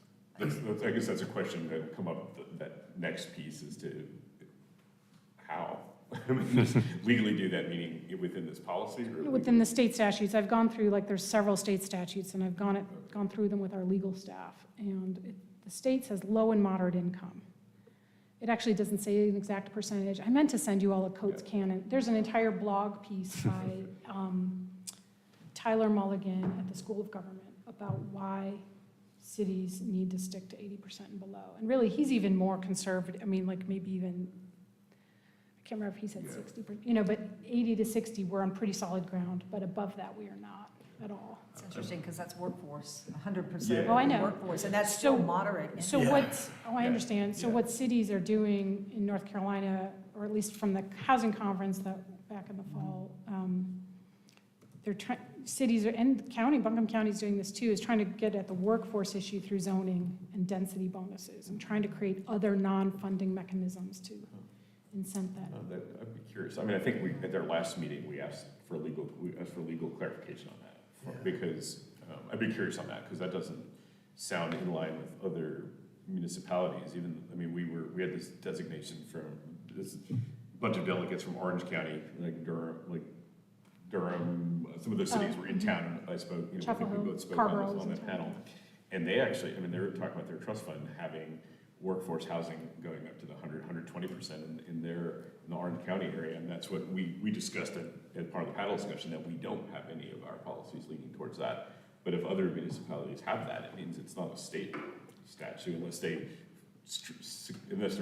I guess that's a question that will come up, that next piece is to, how? I mean, just legally do that, meaning within this policy? Or Within the state statutes, I've gone through, like, there's several state statutes, and I've gone through them with our legal staff, and the state says low and moderate income. It actually doesn't say an exact percentage. I meant to send you all a Coates Canon. There's an entire blog piece by Tyler Mulligan at the School of Government about why cities need to stick to 80% and below. And really, he's even more conservative, I mean, like, maybe even, I can't remember if he said 60%, you know, but 80 to 60, we're on pretty solid ground, but above that, we are not at all. It's interesting, because that's workforce, 100% Yeah. Oh, I know. workforce, and that's So- still moderate. So Yeah. I Yeah. understand, so Yeah. what cities are doing in North Carolina, or at least from the housing conference that, back in the fall, they're trying, cities are, and county, Buncombe County's doing this too, is trying to get at the workforce issue through zoning and density bonuses, and trying to create other non-funding mechanisms to incent that. I'd be curious, I mean, I think at their last meeting, we asked for legal clarification on that, because I'd be curious on that, because that doesn't sound in line with other municipalities, even, I mean, we had this designation from this bunch of delegates from Orange County, like Durham, some of those cities were in town, and I spoke, you know, I Chapel think we Hill, both spoke Carrboro on was in that town. panel. And they actually, I mean, they were talking about their trust fund having workforce housing going up to the 120% in the Orange County area, and that's what we discussed as part of the panel discussion, that we don't have any of our policies leaning towards that. But if other municipalities have that, it means it's not a state statute unless they're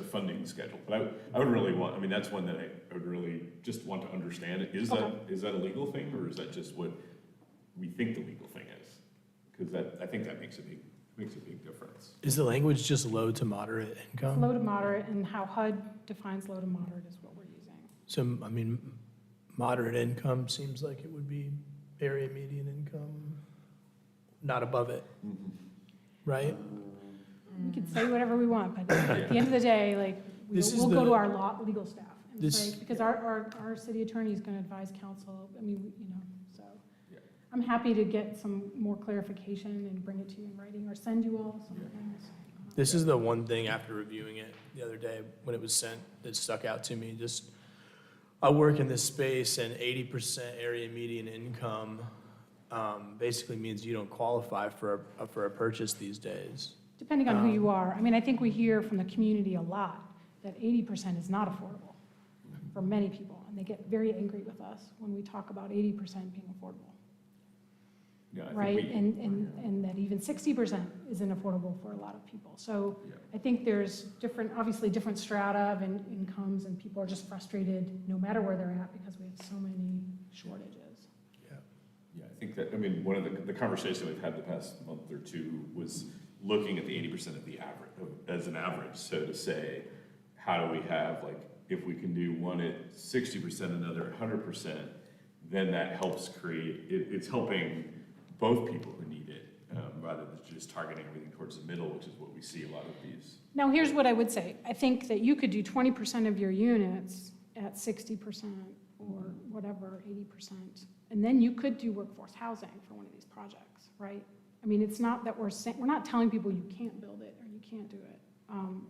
funding schedule. But I would really want, I mean, that's one that I would really just want to understand. Is that a legal thing, or is that just what we think the legal thing is? Because I think that makes a big difference. Is the language just low to moderate income? Low to moderate, and how HUD defines low to moderate is what we're using. So, I mean, moderate income seems like it would be area median income, not above it, right? We could say whatever we want, but at the end of the day, like, This is we'll go the- to our legal staff and This- say, because our city attorney is going to advise council, I mean, you know, so. Yeah. I'm happy to get some more clarification and bring it to you in writing, or send you all some things. This is the one thing after reviewing it the other day when it was sent that stuck out to me. Just, I work in this space, and 80% area median income basically means you don't qualify for a purchase these days. Depending on who you are. I mean, I think we hear from the community a lot that 80% is not affordable for many people, and they get very angry with us when we talk about 80% being affordable. Yeah, I think Right, we- and that even 60% isn't affordable for a lot of people. So Yeah. I think there's obviously different strata of incomes, and people are just frustrated no matter where they're at, because we have so many shortages. Yeah, I think that, I mean, one of the conversation we've had the past month or two was looking at the 80% of the average, as an average, so to say, how do we have like if we can do one at 60%, another at 100%, then that helps create, it's helping both people who need it, rather than just targeting everything towards the middle, which is what we see a lot of these. Now, here's what I would say. I think that you could do 20% of your units at 60% or whatever, 80%. And then you could do workforce housing for one of these projects, right? I mean, it's not that we're saying, we're not telling people you can't build it or you can't do it.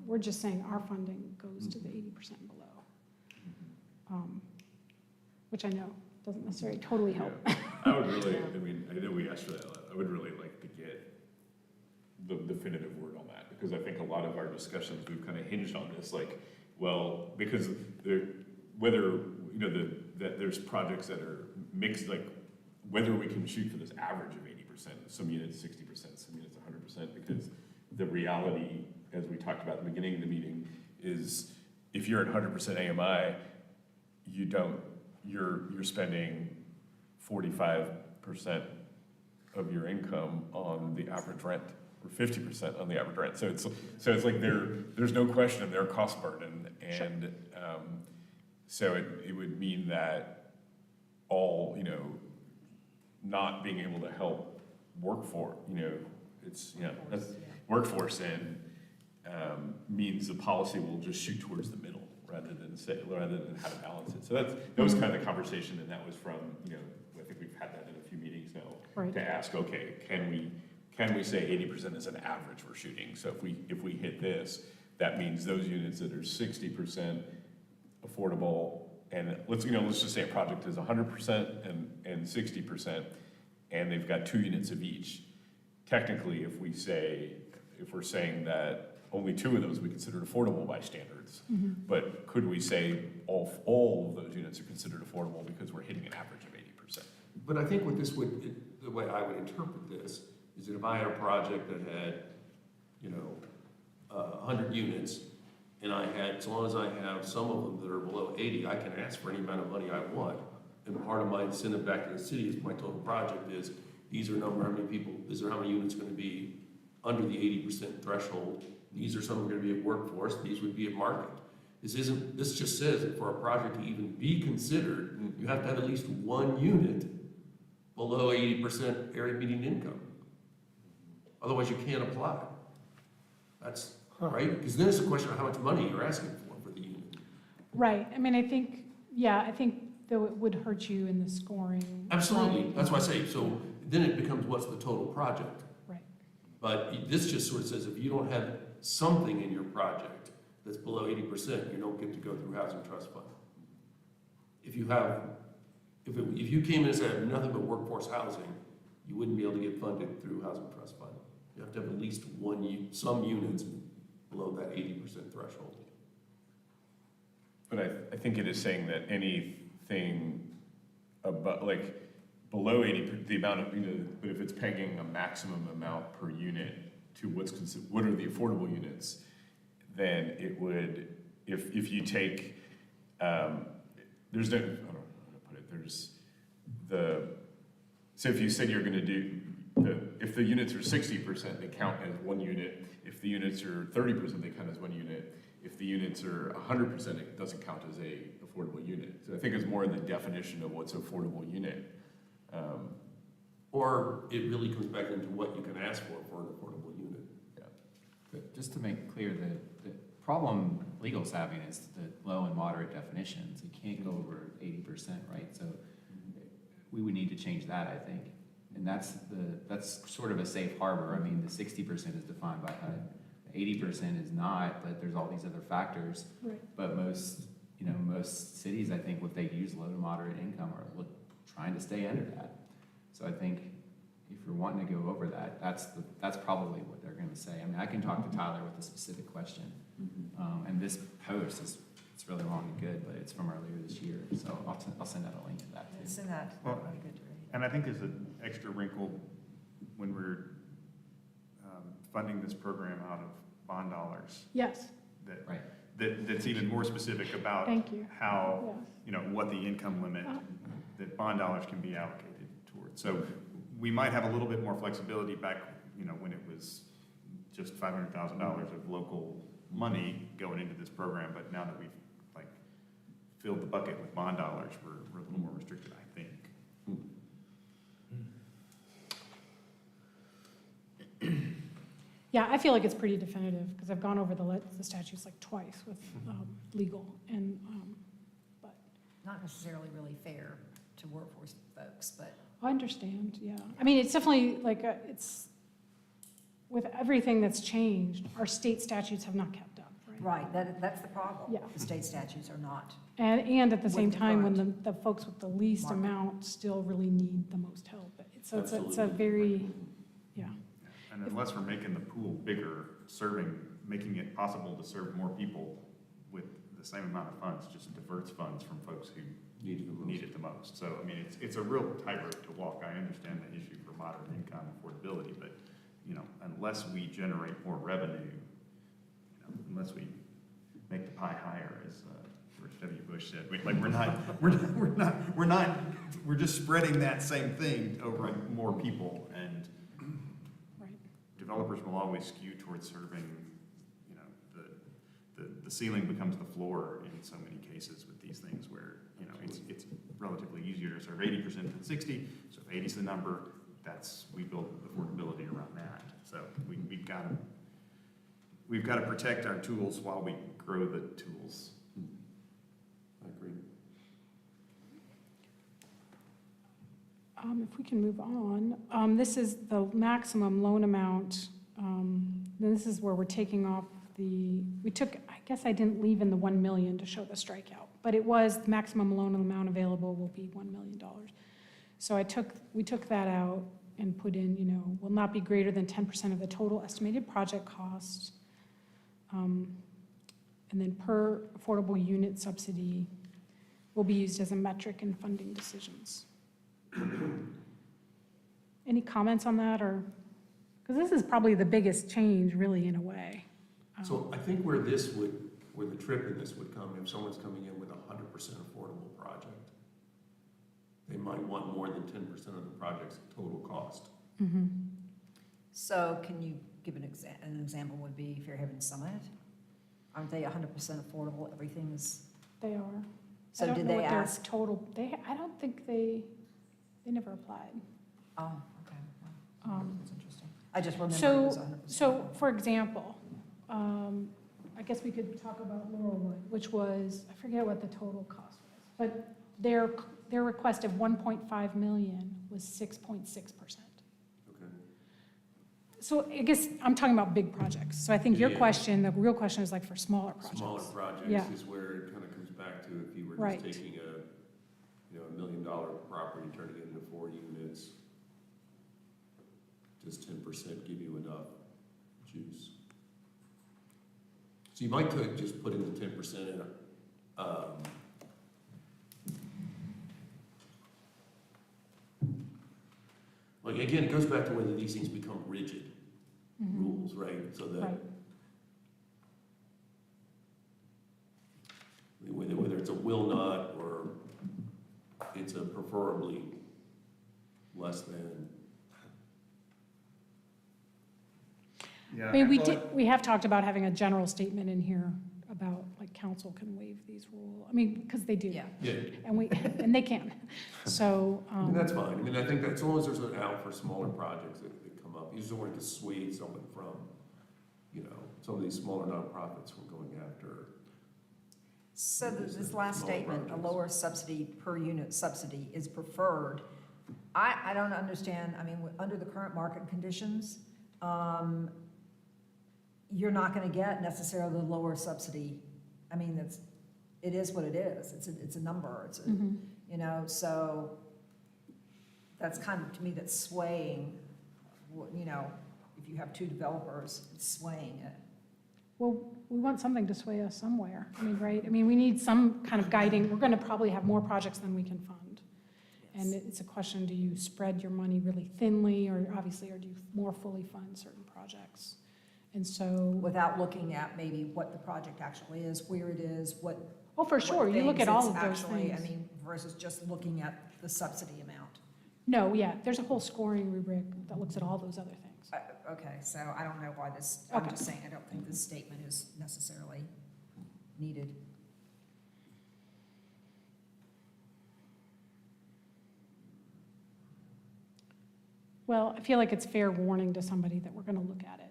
We're just saying our funding goes to the 80% and below, which I know doesn't necessarily totally help. Yeah. I would really, I mean, I know we asked for that, I would really like to get the definitive word on that, because I think a lot of our discussions, we've kind of hinged on this, like, well, because whether, you know, that there's projects that are mixed, like, whether we can shoot for this average of 80%, some units 60%, some units 100%, because the reality, as we talked about at the beginning of the meeting, is if you're at 100% AMI, you're spending 45% of your income on the average rent, or 50% on the average rent. So it's like there's no question of their cost burden, and so it would mean that all, you know, not being able to help workforce, you know, it's, you know, that's workforce and means the policy will just shoot towards the middle rather than how to balance it. So that was kind of the conversation, and that was from, you know, I think we've had that in a few meetings now, Right. to ask, okay, can we say 80% is an average we're shooting? So if we hit this, that means those units that are 60% affordable, and let's just say a project is 100% and 60%, and they've got 2 units of each. Technically, if we're saying that only 2 of those we considered affordable by standards, but could we say all of those units are considered affordable because we're hitting an average of 80%? But I think what this would, the way I would interpret this, is that if I had a project that had, 100 units, and so long as I have some of them that are below 80, I can ask for any amount of money I want. And part of my incentive back to the city is my total project is, these are how many units going to be under the 80% threshold. These are some are going to be at workforce, these would be at market. This just says that for a project to even be considered, you have to have at least 1 unit below 80% area median income. Otherwise, you can't apply. That's right, because then it's a question of how much money you're asking for the unit. Right, I mean, I think though it would hurt you in the scoring. Absolutely, right? that's why I say, so then it becomes what's the total project? Right. But this just sort of says if you don't have something in your project that's below 80%, you don't get to go through Housing Trust Fund. If you came in and said nothing but workforce housing, you wouldn't be able to get funded through Housing Trust Fund. You have to have at least some units below that 80% threshold. But I think it is saying that anything above, like, below 80, the amount of, but if it's pegging a maximum amount per unit to what are the affordable units, then it would, if you take, there's no, I don't know how to put it, so if you said you're gonna do, if the units are 60%, they count as 1 unit. If the units are 30%, they count as 1 unit. If the units are 100%, it doesn't count as a affordable unit. So I think it's more in the definition of what's an affordable unit. Or it really comes back into what you can ask for an affordable unit. But just to make it clear, the problem legal's having is the low and moderate definitions. You can't go over 80%, right? So we would need to change that, I think. And that's sort of a safe harbor. I mean, the 60% is defined by HUD. 80% is not, but there's all these other factors. Right. But most cities, I think, if they use low to moderate income, are trying to stay under that. So I think if you're wanting to go over that, that's probably what they're going to say. I mean, I can talk to Tyler with a specific question. And this post it's really long and good, but it's from earlier this year. So I'll send out a link to that too. Send that. Well, That'd be good to read. And I think there's an extra wrinkle when we're funding this program out of bond dollars. Yes, Right. That's even more specific about thank you. how, Yes. what the income limit that bond dollars can be allocated towards. So we might have a little bit more flexibility back, when it was just $500,000 of local money going into this program, but now that we've filled the bucket with bond dollars, we're a little more restricted, I think. Yeah, I feel like it's pretty definitive, because I've gone over the statutes like twice with legal, and, but Not necessarily really fair to workforce folks, but I understand, yeah. I mean, it's definitely like, it's, with everything that's changed, our state statutes have not kept up, right? right, that's the problem. Yeah. The state statutes are not. And at the same With the time, when current the folks with the least market. amount still really need the most help. So it's a Absolutely. very, yeah. And unless we're making the pool bigger, making it possible to serve more people with the same amount of funds, just diverts funds from folks who Need it the most. need it the most. So, I mean, it's a real tightrope to walk. I understand the issue for moderate income affordability, but, you know, unless we generate more revenue, you know, unless we make the pie higher, as George W. Bush said, we're just spreading that same thing over more people, and Right. developers will always skew towards serving, you know, the ceiling becomes the floor in so many cases with these things where, you know, it's relatively easier to serve 80% than 60, so if 80 is the number, we build affordability around that. So we've got to protect our tools while we grow the tools. I agree. If we can move on, this is the maximum loan amount. This is where we're taking off I guess I didn't leave in the 1 million to show the strikeout, but it was the maximum loan amount available will be $1 million. So we took that out and put in, you know, will not be greater than 10% of the total estimated project cost. And then per affordable unit subsidy will be used as a metric in funding decisions. Any comments on that, or, because this is probably the biggest change, really, in a way. So I think where the trip in this would come, if someone's coming in with a 100% affordable project, they might want more than 10% of the project's total cost. Mhm. So can you give an example would be Fairhaven Summit? Aren't they 100% affordable? Everything is, They are. so I don't did know they what their ask? total, I don't think they never applied. Oh, okay. Well, Um, That's interesting. I just remember it So, was 100%. so for example, I guess we could talk about Laurelwood, which was, I forget what the total cost was, but their request of 1.5 million was 6.6%. Okay. So I guess I'm talking about big projects. So I think your Yeah. question, the real question is like for smaller projects. Smaller projects Yeah. is where it kind of comes back to if you were Right. just taking $1 million property, turning it into 4 units, does 10% give you enough juice? So you might could just put in the 10% in like, again, it goes back to whether these things become rigid Mhm. rules, right? So that Right. whether it's a will not or it's a preferably less than. Yeah. I mean, we have talked about having a general statement in here about, like, council can waive these rules. I mean, because they do. Yeah. Yeah, And they can. So, I mean, that's fine. I mean, I think that as long as there's an out for smaller projects that come up, you just don't want to dissuade someone from, you know, some of these smaller nonprofits from going after. So this last Small statement, a projects. lower subsidy per unit subsidy is preferred. I don't understand, I mean, under the current market conditions, you're not gonna get necessarily the lower subsidy. I mean, it is what it is. It's a number, mhm. you know, so that's kind of, to me, that's swaying, you know, if you have two developers, it's swaying it. Well, we want something to sway us somewhere. I mean, right? I mean, we need some kind of guiding. We're going to probably have more projects than we can fund. And it's a question, do you spread your money really thinly, or obviously, or do you more fully fund certain projects? And so, Without looking at maybe what the project actually is, where it is, what. oh, for sure, what you look things at all it's of those actually, I things. mean, versus just looking at the subsidy amount. No, yeah, there's a whole scoring rubric that looks at all those other things. Okay, so I don't know why this, I'm Okay. just saying, I don't think this statement is necessarily needed. Well, I feel like it's fair warning to somebody that we're gonna look at it.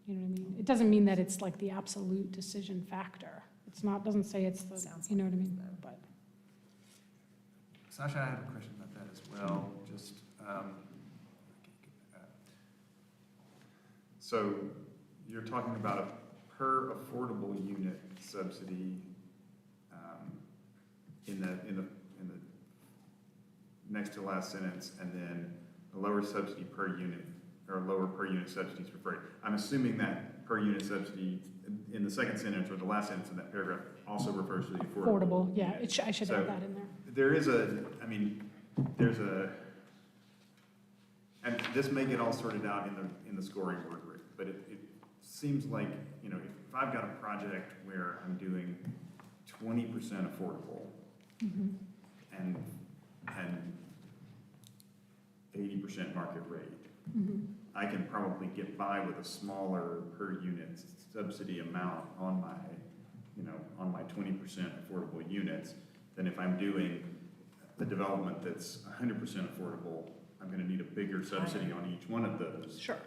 You know what I mean? It doesn't mean that it's like the absolute decision factor. It's not, doesn't say it's the, Sounds you know like what I it is, mean? though. But, Sasha, I have a question about that as well, just, so you're talking about a per affordable unit subsidy, in the next to last sentence, and then a lower subsidy per unit, or lower per unit subsidies for freight. I'm assuming that per unit subsidy in the second sentence or the last sentence in that paragraph also refers to the affordable. affordable, yeah, unit. I should So- add that in there. There is there's a, and this may get all sorted out in the scoring rubric, but it seems like, you know, if I've got a project where I'm doing 20% affordable Mhm. and 80% market rate, Mhm. I can probably get by with a smaller per unit subsidy amount on my 20% affordable units than if I'm doing a development that's 100% affordable. I'm gonna need a bigger subsidy on each one of those. Sure.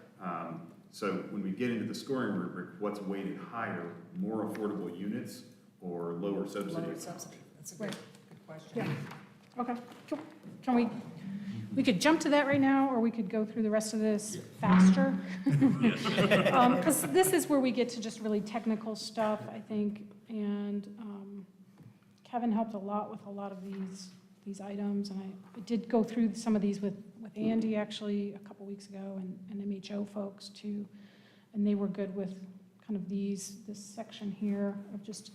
So when we get into the scoring rubric, what's weighted higher, more affordable units or lower subsidy? Lower subsidy, that's a good, Right. good question. Yeah. Okay, cool. Can we could jump to that right now, or we could go through the rest of this faster? Because this is where we get to just really technical stuff, I think, and Kevin helped a lot with a lot of these items, and I did go through some of these with Andy, actually, a couple weeks ago, and MHO folks, too, and they were good with kind of this section here of just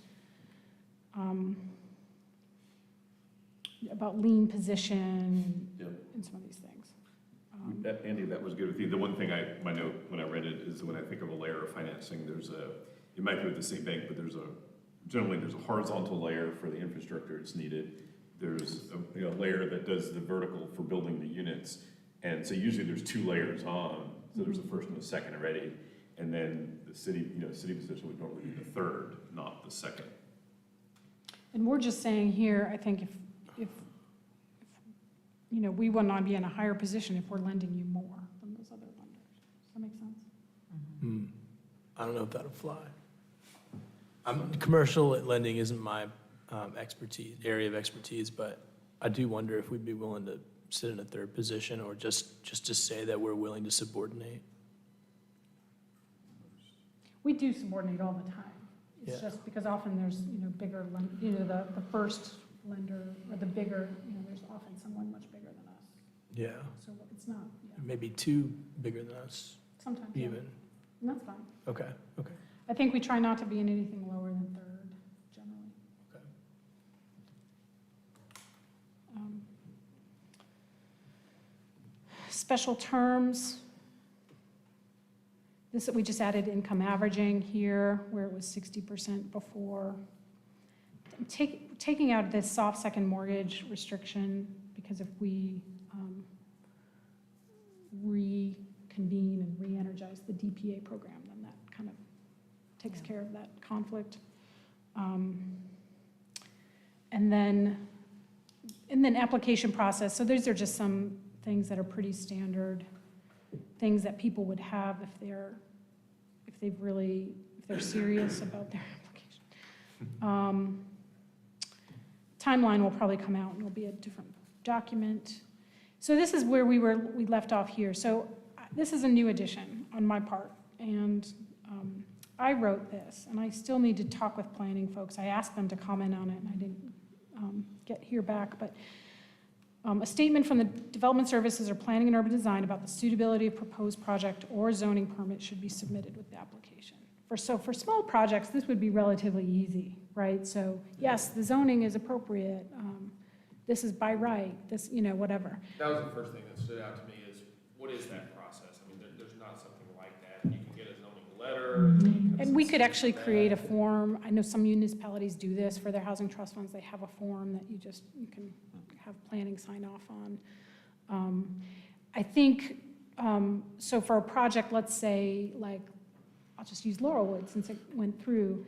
about lean position Yep. and some of these things. Andy, that was good with you. The one thing my note when I read it is when I think of a layer of financing, it might be with the same bank, but generally there's a horizontal layer for the infrastructure that's needed. There's a layer that does the vertical for building the units. And so usually there's 2 layers on. So there's the first and the second already. And then the city position would normally be the third, not the second. And we're just saying here, I think if we would not be in a higher position if we're lending you more than those other lenders. Does that make sense? I don't know if that'll fly. Commercial lending isn't my area of expertise, but I do wonder if we'd be willing to sit in a third position or just to say that we're willing to subordinate. We do subordinate all the time. It's Yeah. just because often there's, bigger, the first lender or the bigger, there's often someone much bigger than us. Yeah, So it's not, maybe 2 bigger than us, sometimes, yeah. even. And that's fine. Okay. I think we try not to be in anything lower than third, generally. Okay. Special terms. We just added income averaging here, where it was 60% before. Taking out this soft second mortgage restriction, because if we reconvene and re-energize the DPA program, then that kind of takes care of that conflict. And then application process. So these are just some things that are pretty standard, things that people would have if they're serious about their application. Timeline will probably come out and it'll be a different document. So this is where we left off here. So this is a new addition on my part, and I wrote this, and I still need to talk with planning folks. I asked them to comment on it, and I didn't hear back, but a statement from the Development Services or Planning and Urban Design about the suitability of proposed project or zoning permit should be submitted with the application. For small projects, this would be relatively easy, right? So yes, the zoning is appropriate. This is by right, this, whatever. That was the first thing that stood out to me is, what is that process? I mean, there's not something like that. You can get a zoning letter. And we could actually create a form. I know some municipalities do this for their housing trust funds. They have a form that you can have planning sign off on. I think, so for a project, let's say, like, I'll just use Laurelwood since it went through.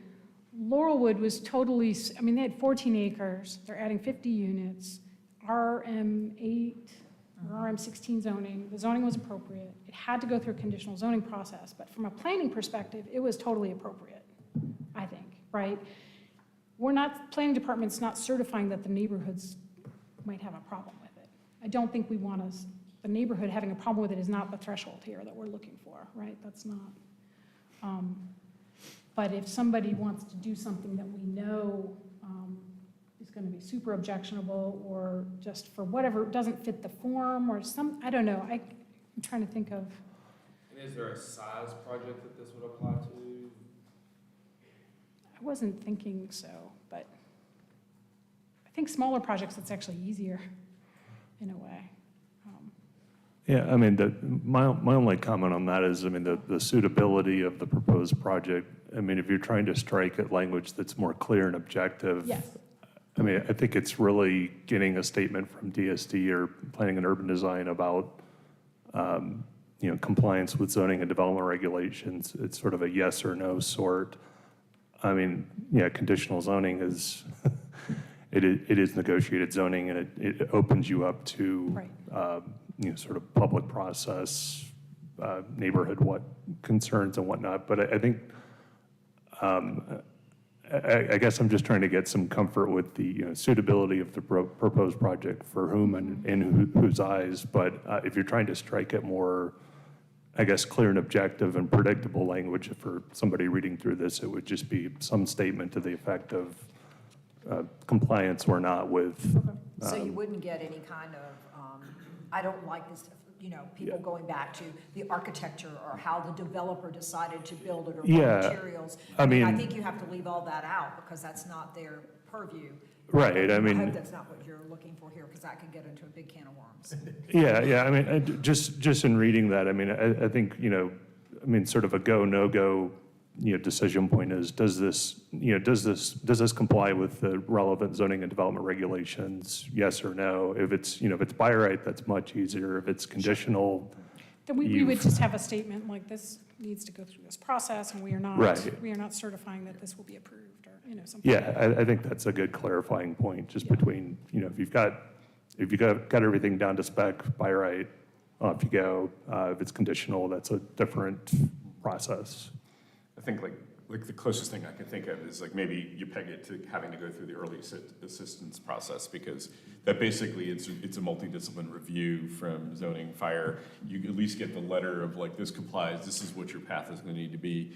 Laurelwood was totally, they had 14 acres. They're adding 50 units. RM8, or RM16 zoning. The zoning was appropriate. It had to go through a conditional zoning process, but from a planning perspective, it was totally appropriate, I think, right? We're not, planning department's not certifying that the neighborhoods might have a problem with it. I don't think we want us, the neighborhood having a problem with it is not the threshold here that we're looking for, right? That's not. But if somebody wants to do something that we know is going to be super objectionable, or just for whatever, doesn't fit the form, or some, I don't know. I'm trying to think of. And is there a size project that this would apply to? I wasn't thinking so, but I think smaller projects, it's actually easier in a way. Yeah, I mean, my only comment on that is, I mean, the suitability of the proposed project, I mean, if you're trying to strike at language that's more clear and objective. Yes. I mean, I think it's really getting a statement from DSD or Planning and Urban Design about, compliance with zoning and development regulations. It's sort of a yes or no sort. I mean, yeah, conditional zoning is, it is negotiated zoning, and it opens you up to, Right. Sort of public process, neighborhood concerns and whatnot. But I think, I guess I'm just trying to get some comfort with the suitability of the proposed project for whom and in whose eyes. But if you're trying to strike it more, I guess, clear and objective and predictable language for somebody reading through this, it would just be some statement to the effect of compliance or not with. So you wouldn't get any kind of, I don't like this, people going back to the architecture or how the developer decided to build it or Yeah, what materials. I I mean- think you have to leave all that out because that's not their purview. Right, I I mean. hope that's not what you're looking for here, because that could get into a big can of worms. Yeah, I mean, just in reading that, I mean, I think, sort of a go, no-go, decision point is, does this comply with the relevant zoning and development regulations? Yes or no? If it's by right, that's much easier. If it's conditional, Then we would just have a statement like, this needs to go through this process, and we are not, Right. we are not certifying that this will be approved, or, something. yeah, I think that's a good clarifying point, just between, if you've got everything down to spec, by right, off you go. If it's conditional, that's a different process. I think like the closest thing I can think of is like maybe you peg it to having to go through the early assistance process, because that basically it's a multidiscipline review from zoning, fire. You at least get the letter of like, this complies, this is what your path is going to need to be.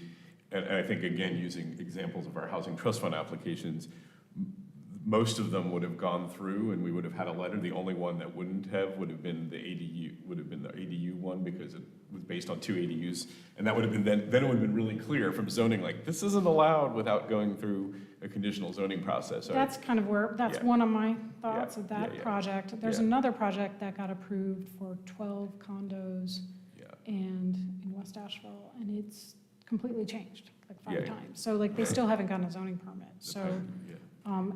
And I think, again, using examples of our housing trust fund applications, most of them would have gone through and we would have had a letter. The only one that wouldn't have would have been the ADU one, because it was based on 2 ADUs. And that would have been, then it would have been really clear from zoning, like, this isn't allowed without going through a conditional zoning process. So That's kind of where, that's Yeah. one of my thoughts of Yeah, that yeah. project. There's Yeah. another project that got approved for 12 condos Yeah. and in West Asheville, and it's completely changed, like Yeah, 5 yeah. times. So like, they still haven't gotten a zoning permit, so. Yeah.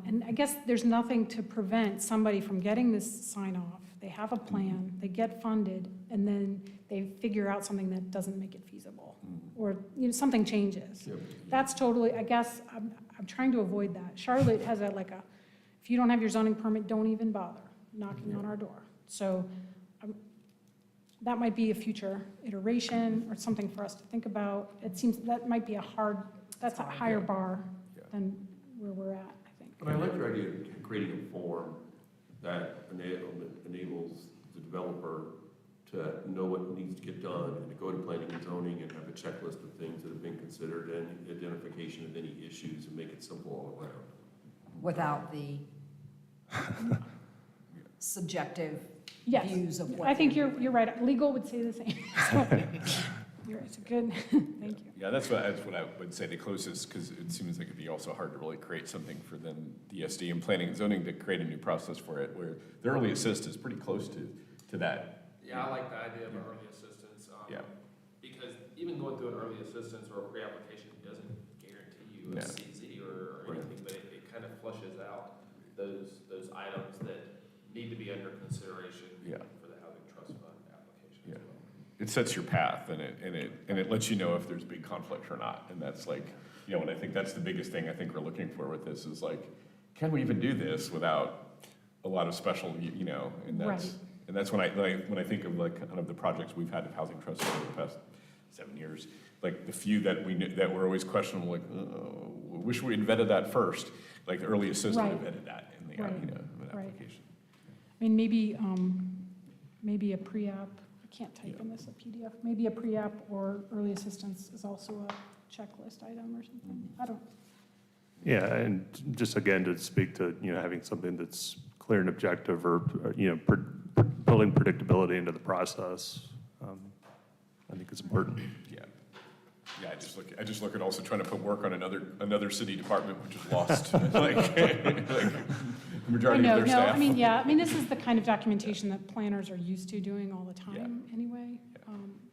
And I guess there's nothing to prevent somebody from getting this sign off. They have a plan, they get funded, and then they figure out something that doesn't make it feasible, or, something changes. Yep. That's totally, I guess, I'm trying to avoid that. Charlotte has if you don't have your zoning permit, don't even bother knocking on our door. So that might be a future iteration or something for us to think about. It seems that might be that's a higher bar Yeah. than where we're at, I think. But I like your idea of creating a form that enables the developer to know what needs to get done, and to go to planning and zoning and have a checklist of things that have been considered, and identification of any issues, and make it simple all around. Without the subjective Yes, views of what. I think they're you're right. Legal would say the same. So, you're right, it's a good, thank you. Yeah, that's what I would say the closest, because it seems like it'd be also hard to really create something for then DSD and planning and zoning to create a new process for it, where the early assist is pretty close to that. Yeah, I like the idea of early assistance. Yeah. Because even going through an early assistance or a pre-application doesn't guarantee you a No. CZ or anything, but it kind of flushes out those items that need to be under consideration Yeah. for the housing trust fund application Yeah. as well. It sets your path, and it lets you know if there's big conflict or not. And that's like, and I think that's the biggest thing I think we're looking for with this is like, can we even do this without a lot of special, and that's, And that's when I think of like kind of the projects we've had of Housing Trust over the past 7 years, like the few that we knew, that were always questionable, like, wish we had vetted that first. Like the early assistant had Right. vetted that in the, Right. an Right. application. I mean, maybe a pre-app, I can't type in this, a PDF, maybe a pre-app or early assistance is also a checklist item or something. I don't, Yeah, and just again, to speak to, having something that's clear and objective or, building predictability into the process, I think is important. Yeah. Yeah, I just look at also trying to put work on another city department, which is lost, like the I majority of know, their no, staff. I mean, this is the kind of documentation that planners are used to doing all the time anyway.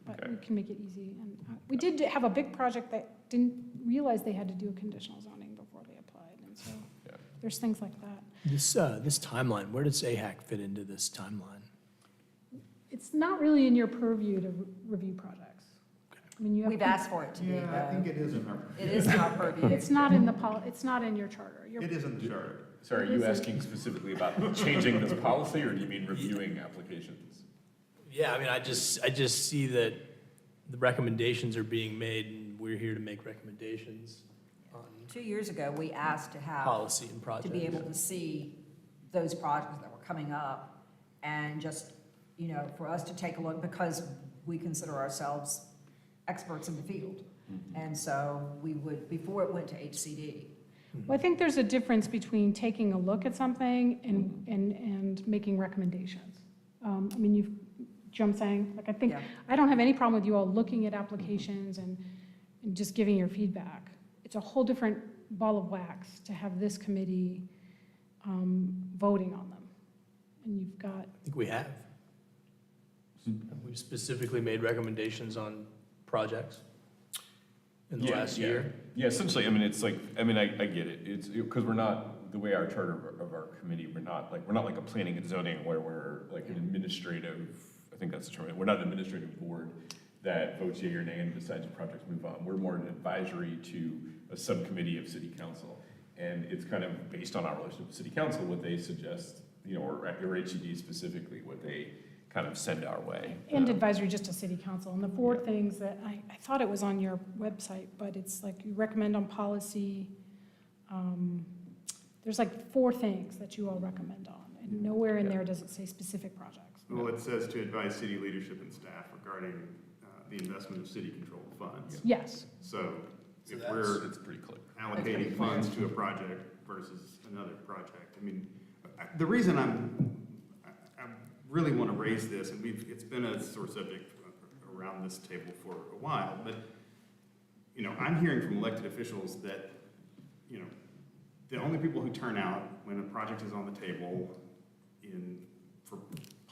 But Okay. we can make it easy. And we did have a big project that didn't realize they had to do a conditional zoning before they applied. And so Yeah. there's things like that. This timeline, where does AHAC fit into this timeline? It's not really in your purview to review projects. I mean, you have. We've asked for it to be, Yeah, I think it is in our, it is in our purview. It's not in the it's not in your charter. it is in the charter. Sorry, are you asking specifically about changing this policy, or do you mean reviewing applications? Yeah, I mean, I just see that the recommendations are being made, and we're here to make recommendations on 2 years ago, we asked to have, policy and to projects. be able to see those projects that were coming up and just, for us to take a look, because we consider ourselves experts in the field. And so we would, before it went to HCD. Well, I think there's a difference between taking a look at something and making recommendations. I mean, you know what I'm saying? Like, I think, Yeah. I don't have any problem with you all looking at applications and just giving your feedback. It's a whole different ball of wax to have this committee voting on them. And you've got, I think we have. We've specifically made recommendations on projects in the last year. Yeah, essentially, I mean, it's like, I get it. It's, because we're not, the way our charter of our committee, we're not like a planning and zoning where we're like an administrative, I think that's the term, we're not an administrative board that votes yea or nay and decides if projects move on. We're more an advisory to a subcommittee of city council. And it's kind of based on our relationship with city council, what they suggest, or HCD specifically, what they kind of send our way. and advisory just to city council. And the four things that, I thought it was on your website, but it's like you recommend on policy. There's like 4 things that you all recommend on, and nowhere in there does it say specific projects. Well, it says to advise city leadership and staff regarding the investment of city-controlled funds. Yes, So if we're It's pretty clear. allocating funds to a project versus another project, I mean, the reason I really want to raise this, and it's been a sore subject around this table for a while, but, I'm hearing from elected officials that, the only people who turn out when a project is on the table for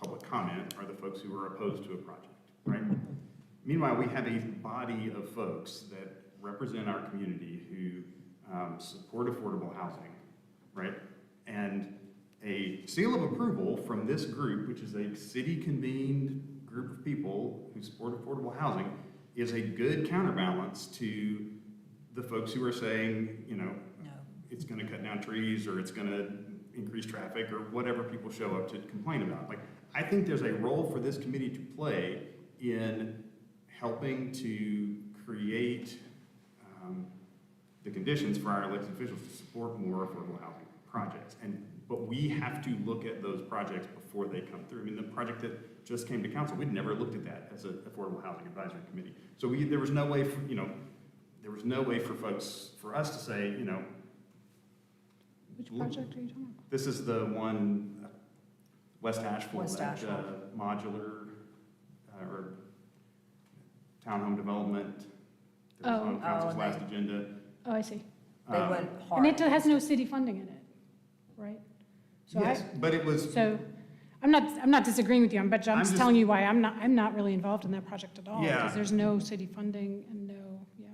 public comment are the folks who are opposed to a project, right? Meanwhile, we have a body of folks that represent our community who support affordable housing, right? And a seal of approval from this group, which is a city-convened group of people who support affordable housing, is a good counterbalance to the folks who are saying, No. it's gonna cut down trees, or it's gonna increase traffic, or whatever people show up to complain about. Like, I think there's a role for this committee to play in helping to create the conditions for our elected officials to support more affordable housing projects. But we have to look at those projects before they come through. I mean, the project that just came to council, we'd never looked at that as an affordable housing advisory committee. So there was no way for for us to say, which project are you talking about? this is the one, West Asheville, West that Asheville. modular or townhome development that was Oh. on council's and last agenda. Oh, I see. They Um, went And hard. it has no city funding in it, right? So Yes, but it was, So, I'm not disagreeing with you, but I'm I'm just just- telling you why I'm not really involved in that project at all. Yeah. Because there's no city funding and no, yeah.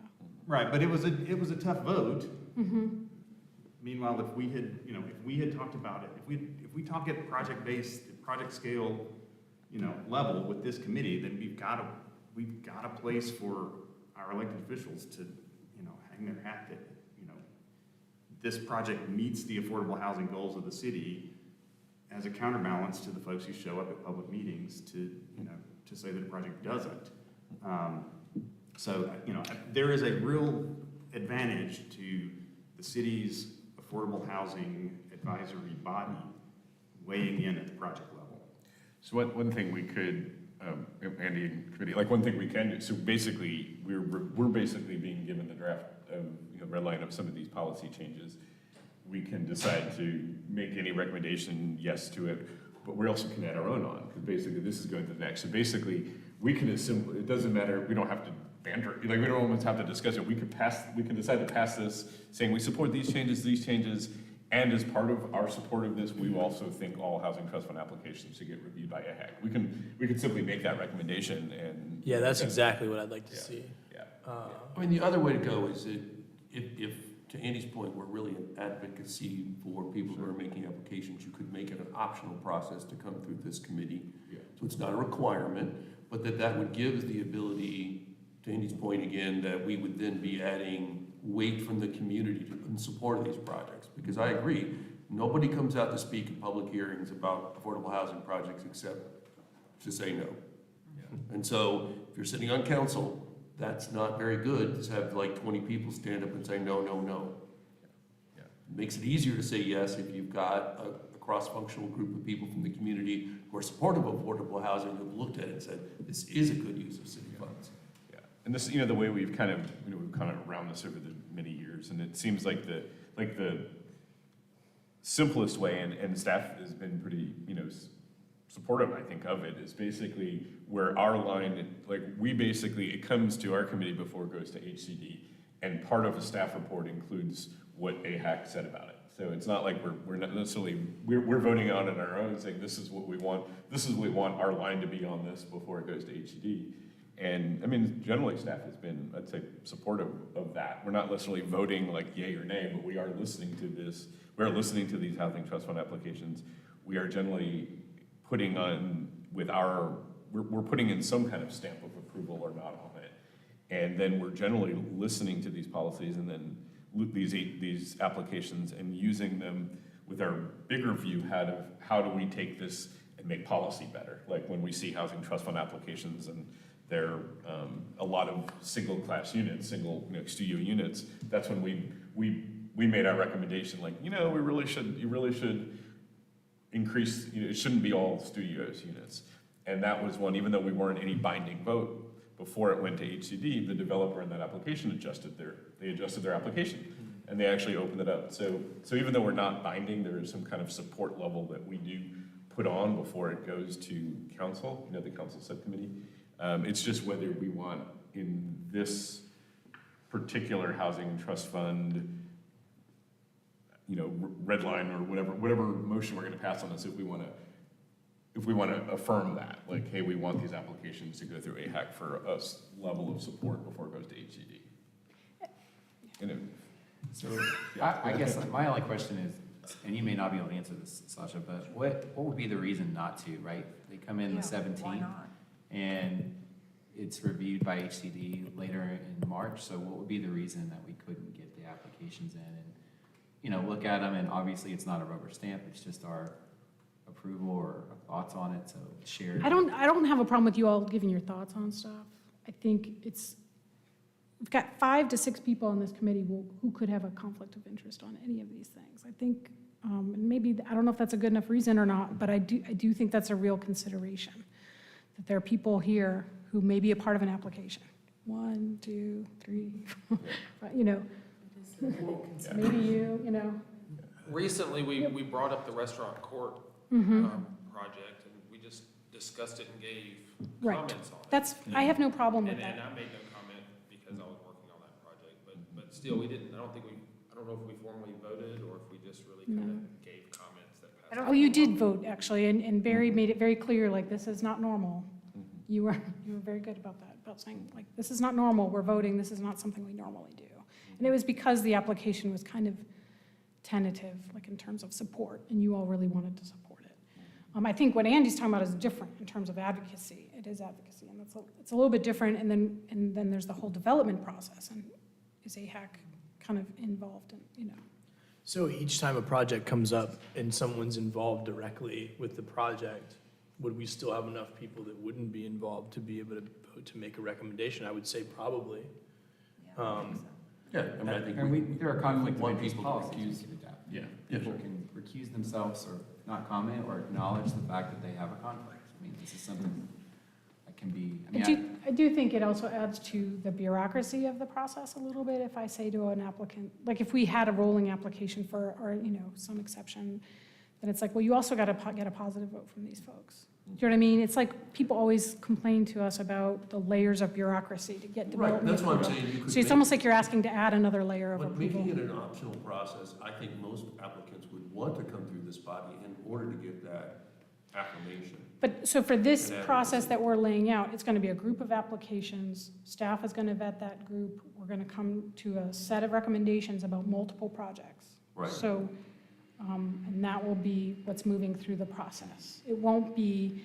right, but it was a tough vote. Mm-hmm. Meanwhile, if we had talked about it, if we talk at project scale, level with this committee, then we've got a place for our elected officials to, hang their hat that, this project meets the affordable housing goals of the city, as a counterbalance to the folks who show up at public meetings to, you know, to say that a project doesn't. So, you know, there is a real advantage to the city's affordable housing advisory body weighing in at the project level. So one thing we could, Andy and committee, like one thing we can do, so basically, we're basically being given the draft of, you know, red line of some of these policy changes. We can decide to make any recommendation, yes to it, but we also can add our own on, because basically this is going to the next. So basically, we can assemble, it doesn't matter, we don't have to banter, like we don't almost have to discuss it. We can decide to pass this, saying we support these changes, and as part of our support of this, we also think all housing trust fund applications should get reviewed by AHAC. We can simply make that recommendation and. Yeah, that's exactly what I'd like to see. Yeah. I mean, the other way to go is that if, to Andy's point, we're really an advocacy for people who are making applications, you could make it an optional process to come through this committee. Yeah. So it's not a requirement, but that would give us the ability, to Andy's point again, that we would then be adding weight from the community in support of these projects. Because I agree, nobody comes out to speak in public hearings about affordable housing projects except to say no. Yeah. And so if you're sitting on council, that's not very good to have like 20 people stand up and say no, no, no. Yeah. It makes it easier to say yes if you've got a cross-functional group of people from the community who are supportive of affordable housing, who've looked at it and said, this is a good use of city funds. Yeah, and this, you know, the way we've kind of around this over the many years, and it seems like the simplest way, and staff has been pretty, you know, supportive, I think, of it, is basically where our line, like, we basically, it comes to our committee before it goes to HCD, and part of a staff report includes what AHAC said about it. So it's not like we're not necessarily, we're voting on it on our own, saying this is what we want our line to be on this before it goes to HCD. And, I mean, generally, staff has been, I'd say, supportive of that. We're not necessarily voting like yay or nay, but we are listening to this. We are listening to these housing trust fund applications. We are generally putting on with our, we're putting in some kind of stamp of approval or not on it. And then we're generally listening to these policies and then these applications and using them with our bigger view, how do we take this and make policy better? Like when we see housing trust fund applications and there are a lot of single class units, single, you know, studio units, that's when we made our recommendation, like, you know, you really should increase, you know, it shouldn't be all studios units. And that was one, even though we weren't any binding vote, before it went to HCD, the developer in that application adjusted their application, and they actually opened it up. So even though we're not binding, there is some kind of support level that we do put on before it goes to council, you know, the council subcommittee. It's just whether we want in this particular housing trust fund, you know, red line or whatever motion we're going to pass on this, if we want to affirm that, like, hey, we want these applications to go through AHAC for us level of support before it goes to HCD. So I guess my only question is, and you may not be able to answer this, Sasha, but what would be the reason not to, right? They come in the 17th. And it's reviewed by HCD later in March, so what would be the reason that we couldn't get the applications in and, you know, look at them, and obviously it's not a rubber stamp, it's just our approval or thoughts on it, so share. I don't have a problem with you all giving your thoughts on stuff. I think we've got 5 to 6 people on this committee who could have a conflict of interest on any of these things. I think, and maybe, I don't know if that's a good enough reason or not, but I do think that's a real consideration. That there are people here who may be a part of an application. 1, 2, 3, you know, maybe you know. Recently, we brought up the restaurant court project, and we just discussed it and gave Right. comments on it. I have no problem with And that. I made no comment because I was working on that project, but still, we didn't, I don't know if we formally voted or if we just really kind of gave comments that passed. Oh, you did vote, actually, and Barry made it very clear, like, this is not normal. You were very good about that, about saying, like, this is not normal, we're voting, this is not something we normally do. And it was because the application was kind of tentative, like in terms of support, and you all really wanted to support it. I think what Andy's talking about is different in terms of advocacy. It is advocacy, and it's a little bit different, and then there's the whole development process, and is AHAC kind of involved in, you know. So each time a project comes up and someone's involved directly with the project, would we still have enough people that wouldn't be involved to be able to make a recommendation? I would say probably. Yeah, I mean, I think There are conflict of want interest people to policies. recuse. Yeah. Yeah, People sure. can recuse themselves or not comment or acknowledge the fact that they have a conflict. I mean, this is something that can be, I do think it also adds to the bureaucracy of the process a little bit if I say to an applicant, like if we had a rolling application for, or, some exception, then it's like, well, you also got to get a positive vote from these folks. Do you know what I mean? It's like people always complain to us about the layers of bureaucracy to get Right, development. that's what I'm approval. saying. You could So it's make- almost like you're asking to add another layer of But approval. making it an optional process, I think most applicants would want to come through this body in order to get that affirmation. But, so for this And advocacy. process that we're laying out, it's going to be a group of applications. Staff is going to vet that group. We're going to come to a set of recommendations about multiple projects. Right. So, and that will be what's moving through the process. It won't be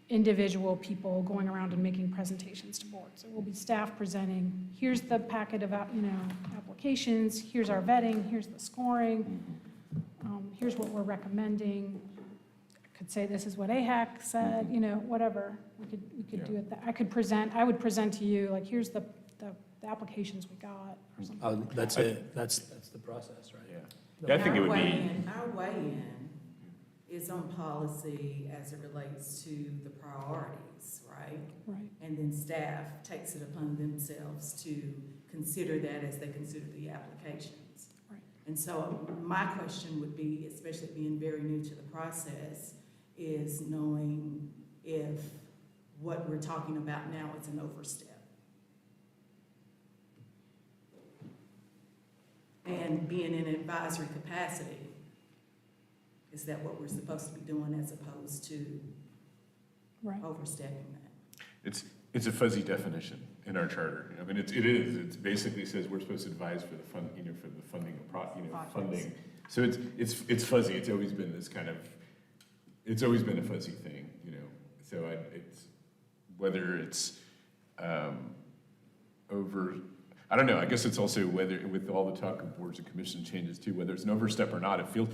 individual people going around and making presentations to boards. It will be staff presenting, here's the packet of, applications, here's our vetting, here's the scoring, here's what we're recommending. I could say this is what AHAC said, whatever. We could do it. I would present to you, like, here's the applications we got or something. That's it. That's the process, right? Yeah, I think it would be, Our weigh-in is on policy as it relates to the priorities, right? Right. And then staff takes it upon themselves to consider that as they consider the applications. Right. And so my question would be, especially being very new to the process, is knowing if what we're talking about now is an overstep. And being in an advisory capacity, is that what we're supposed to be doing as opposed to Right. overstepping that? it's a fuzzy definition in our charter. I mean, it is, it basically says we're supposed to advise for the fund, for the funding of funding. So it's fuzzy, it's always been this kind of, it's always been a fuzzy thing, so it's, whether it's, I don't know, I guess it's also whether, with all the talk of boards and commission changes too, whether it's an overstep or not, it feels,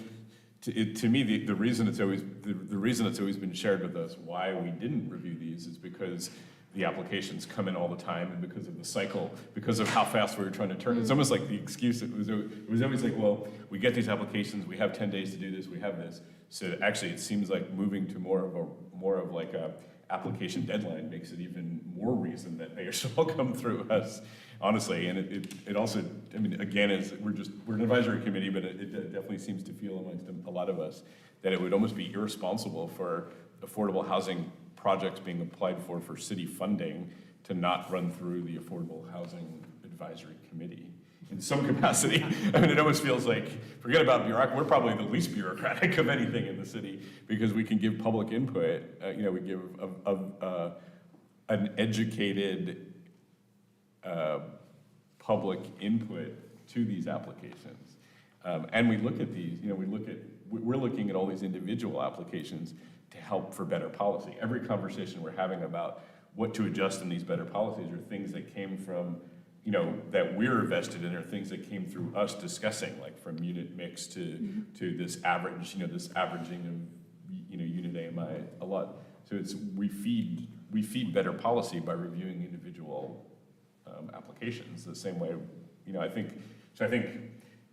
to me, the reason it's always been shared with us why we didn't review these is because the applications come in all the time and because of the cycle, because of how fast we were trying to turn. It's almost like the excuse, it was always like, well, we get these applications, we have 10 days to do this, we have this. So actually, it seems like moving to more of like a application deadline makes it even more reason that they should all come through us, honestly. And it also, I mean, again, we're an advisory committee, but it definitely seems to feel amongst a lot of us that it would almost be irresponsible for affordable housing projects being applied for city funding to not run through the Affordable Housing Advisory Committee in some capacity. I mean, it almost feels like, forget about bureaucracy, we're probably the least bureaucratic of anything in the city because we can give public input. We give an educated public input to these applications. And we look at these, we're looking at all these individual applications to help for better policy. Every conversation we're having about what to adjust in these better policies are things that came from, that we're vested in, or things that came through us discussing, like from unit mix to this average, this averaging of, unit AMI a lot. So we feed better policy by reviewing individual applications the same way, I think,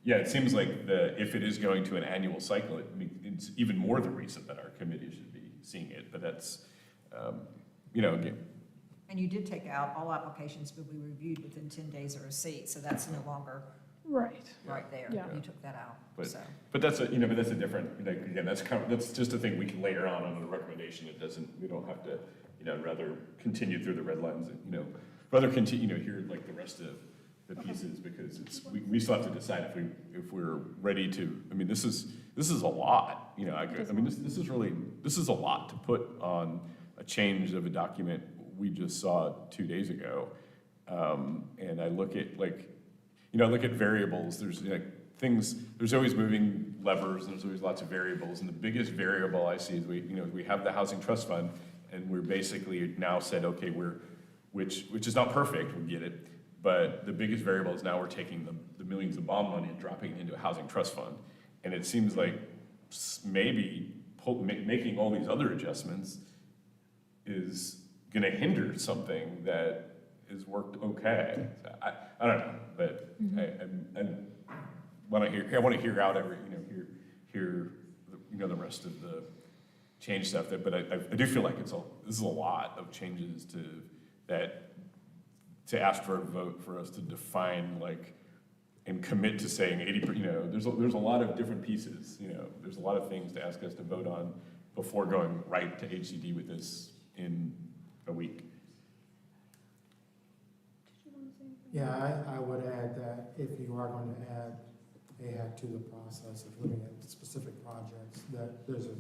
yeah, it seems like if it is going to an annual cycle, it's even more the reason that our committee should be seeing it, but that's, again. And you did take out all applications will be reviewed within 10 days of receipt, so that's no longer Right. right there. Yeah. You took that out, But- so. But that's a different, again, that's just a thing we can layer on a recommendation. We don't have to, rather continue through the red lines, rather continue, hear like the rest of the pieces, because we still have to decide if we're ready to, this is a lot, this is a lot to put on a change of a document we just saw 2 days ago. And I look at I look at variables, there's there's always moving levers, and there's always lots of variables, and the biggest variable I see is we have the Housing Trust Fund, and we're basically now said, okay, which is not perfect, we get it, but the biggest variable is now we're taking the millions of bond money and dropping it into a housing trust fund. And it seems like maybe making all these other adjustments is gonna hinder something that is worked okay. So I don't know, but I wanna hear out hear the rest of the change stuff, but I do feel like this is a lot of changes to ask for a vote for us to define and commit to saying 80%, there's a lot of different pieces, there's a lot of things to ask us to vote on before going right to HCD with this in a week. Yeah, I would add that if you are going to add AHAC to the process of looking at specific projects, that there's a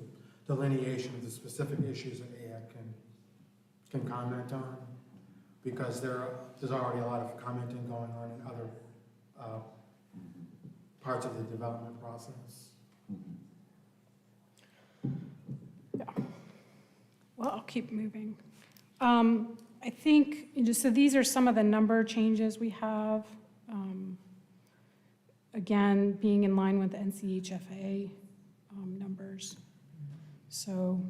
delineation of the specific issues that AHAC can comment on, because there's already a lot of commenting going on in other parts of the development process. Yeah. Well, I'll keep moving. I think, so these are some of the number changes we have. Again, being in line with the NCHFA numbers. So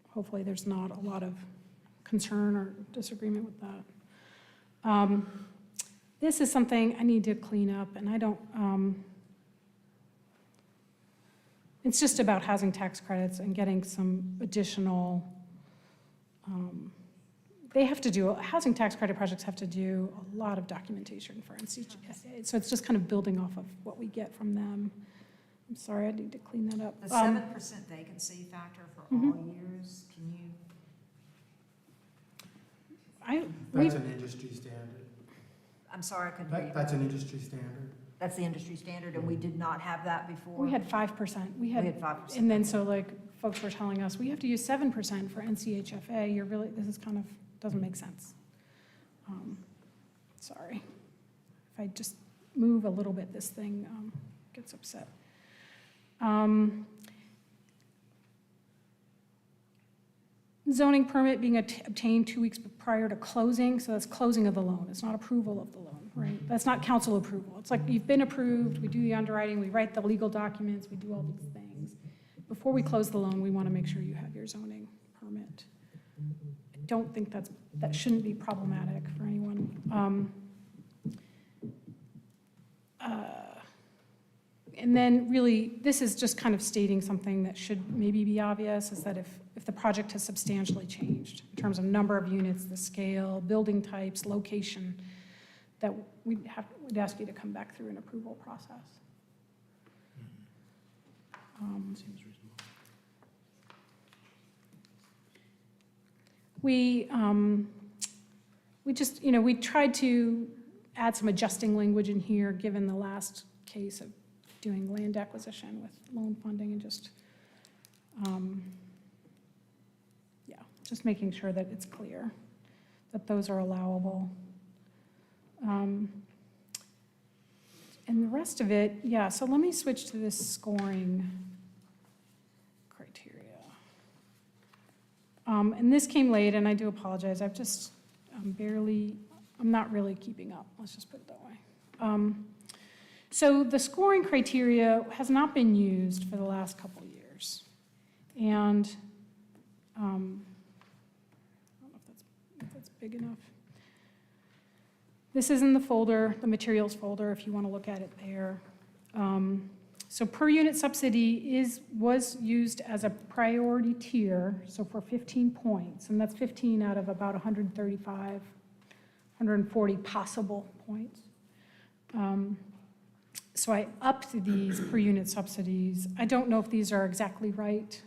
hopefully there's not a lot of concern or disagreement with that. This is something I need to clean up, and I don't, it's just about housing tax credits and getting some additional, they have to do, housing tax credit projects have to do a lot of documentation for NCHFA. So it's just kind of building off of what we get from them. I'm sorry, I need to clean that up. The 7% vacancy factor for all years, can you, That's an industry standard. I'm sorry, I couldn't hear you. That's an industry standard. That's the industry standard, and we did not have that before? We had 5%. We had 5%. And then so folks were telling us, we have to use 7% for NCHFA. This is kind of, doesn't make sense. Sorry. If I just move a little bit, this thing gets upset. Zoning permit being obtained 2 weeks prior to closing, so that's closing of the loan. It's not approval of the loan, right? That's not council approval. It's like you've been approved, we do the underwriting, we write the legal documents, we do all these things. Before we close the loan, we want to make sure you have your zoning permit. I don't think that shouldn't be problematic for anyone. And then really, this is just kind of stating something that should maybe be obvious, is that if the project has substantially changed in terms of number of units, the scale, building types, location, that we'd ask you to come back through an approval process. Seems reasonable. We just, we tried to add some adjusting language in here, given the last case of doing land acquisition with loan funding, and just, just making sure that it's clear that those are allowable. And the rest of it, so let me switch to this scoring criteria. And this came late, and I do apologize. I'm not really keeping up. Let's just put it that way. So the scoring criteria has not been used for the last couple of years. And I don't know if that's big enough. This is in the folder, the materials folder, if you want to look at it there. So per unit subsidy was used as a priority tier, so for 15 points, and that's 15 out of about 135, 140 possible points. So I upped these per unit subsidies. I don't know if these are exactly right.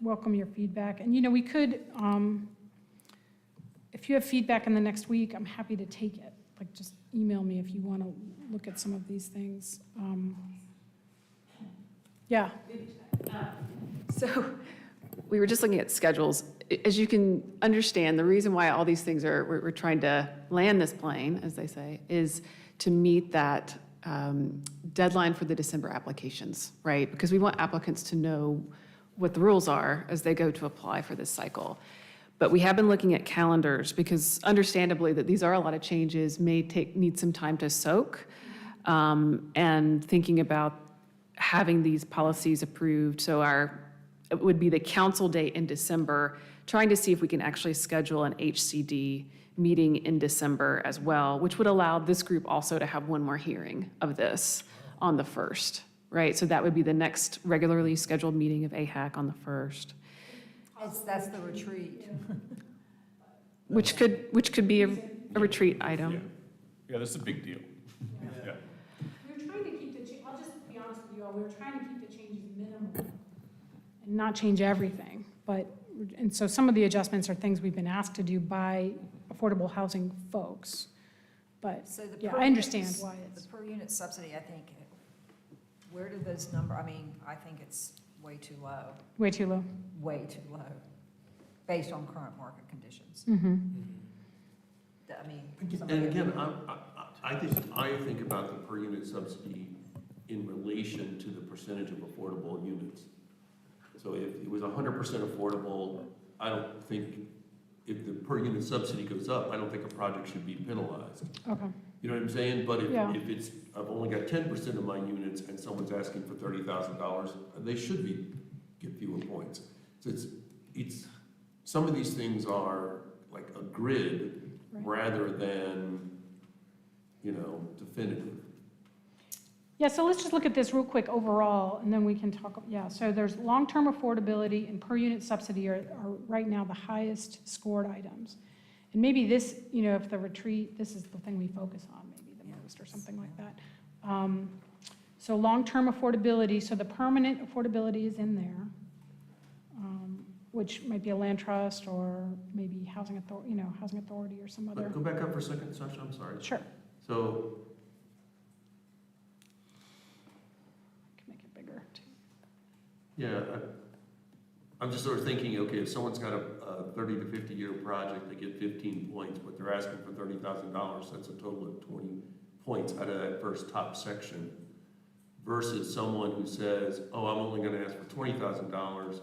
Welcome your feedback. And we could, if you have feedback in the next week, I'm happy to take it. Just email me if you want to look at some of these things. Yeah. So we were just looking at schedules. As you can understand, the reason why all these things we're trying to land this plane, as they say, is to meet that deadline for the December applications, right? Because we want applicants to know what the rules are as they go to apply for this cycle. But we have been looking at calendars because understandably that these are a lot of changes, need some time to soak. and thinking about having these policies approved. So it would be the council date in December, trying to see if we can actually schedule an HCD meeting in December as well, which would allow this group also to have one more hearing of this on the 1st, right? So that would be the next regularly scheduled meeting of AHAC on the 1st, That's the retreat. which could be a retreat item. Yeah, that's a big deal. Yeah. We were trying to keep I'll just be honest with you all, we were trying to keep the changes minimal and not change everything. And so some of the adjustments are things we've been asked to do by affordable housing folks. But, So the yeah, per I understand unit- why it's, The per unit subsidy, I think, where do those number, I mean, I think it's way too low, way too low. based on current market conditions. Mm-hmm. I mean. And again, I think about the per unit subsidy in relation to the percentage of affordable units. So if it was 100% affordable, I don't think, if the per unit subsidy goes up, I don't think a project should be penalized. Okay. You know what I'm saying? But Yeah. if it's, I've only got 10% of my units and someone's asking for $30,000, they should get fewer points. So it's, some of these things are like a grid Right. rather than, definitive. Yeah, so let's just look at this real quick overall, and then we can talk, yeah, so there's long-term affordability and per unit subsidy are right now the highest scored items. And maybe this, if the retreat, this is the thing we focus on maybe the most or something like that. So long-term affordability, so the permanent affordability is in there, which might be a land trust or maybe housing authority or some other. Go back up for a second, Sasha, I'm sorry. Sure. So, Can make it bigger too. yeah, I'm just sort of thinking, okay, if someone's got a 30 to 50 year project, they get 15 points, but they're asking for $30,000, that's a total of 20 points out of that first top section. Versus someone who says, oh, I'm only gonna ask for $20,000,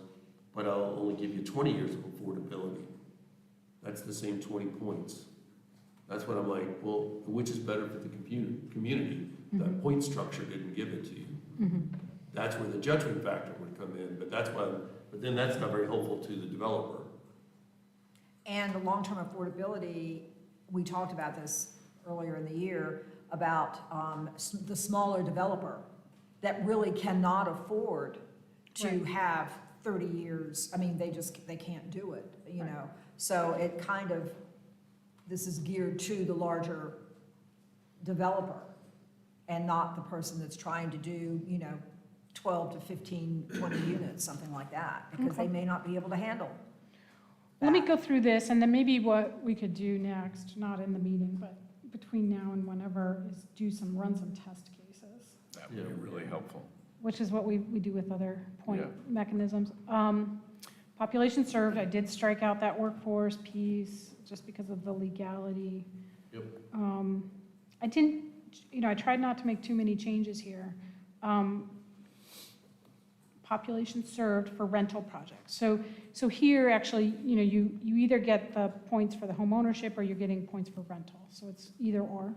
but I'll only give you 20 years of affordability. That's the same 20 points. That's what I'm like, well, which is better for the community? That point structure didn't give it to you. Mm-hmm. That's where the judgment factor would come in, but then that's not very helpful to the developer. And the long-term affordability, we talked about this earlier in the year, about the smaller developer that really cannot afford to Right. have 30 years. I mean, they can't do it, know. So it kind of, this is geared to the larger developer and not the person that's trying to do, 12 to 15, 20 units, something like that, because they may not be able to handle. Let me go through this, and then maybe what we could do next, not in the meeting, but between now and whenever, is run some test cases, That would be really helpful. which is what we do with other point Yeah. mechanisms. Population served, I did strike out that workforce piece just because of the legality. Yep. I didn't, I tried not to make too many changes here. Population served for rental projects. So here, actually, you either get the points for the home ownership or you're getting points for rental. So it's either or.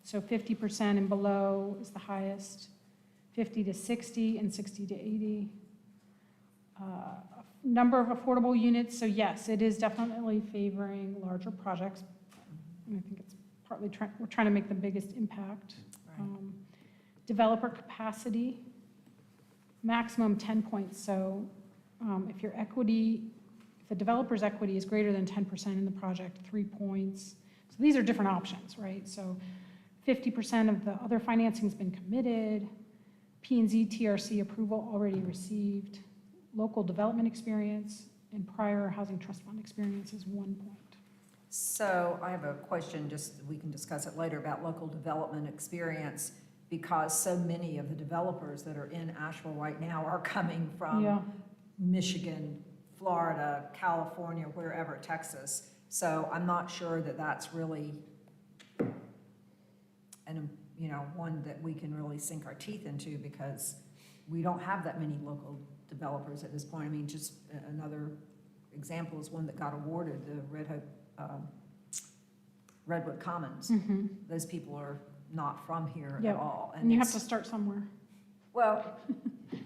So 50% and below is the highest, 50 to 60 and 60 to 80. Number of affordable units, so yes, it is definitely favoring larger projects. And I think it's partly we're trying to make the biggest impact. Right. Developer capacity, maximum 10 points. So if the developer's equity is greater than 10% in the project, 3 points. So these are different options, right? So 50% of the other financing's been committed, P&Z TRC approval already received, local development experience, and prior housing trust fund experience is 1 point. So I have a question, just, we can discuss it later, about local development experience, because so many of the developers that are in Asheville right now are coming from Yeah. Michigan, Florida, California, wherever, Texas. So I'm not sure that that's really, one that we can really sink our teeth into, because we don't have that many local developers at this point. I mean, just another example is one that got awarded, the Redwood Commons. Mm-hmm. Those people are not from here Yeah, at all. And you have it's- to start somewhere. Well,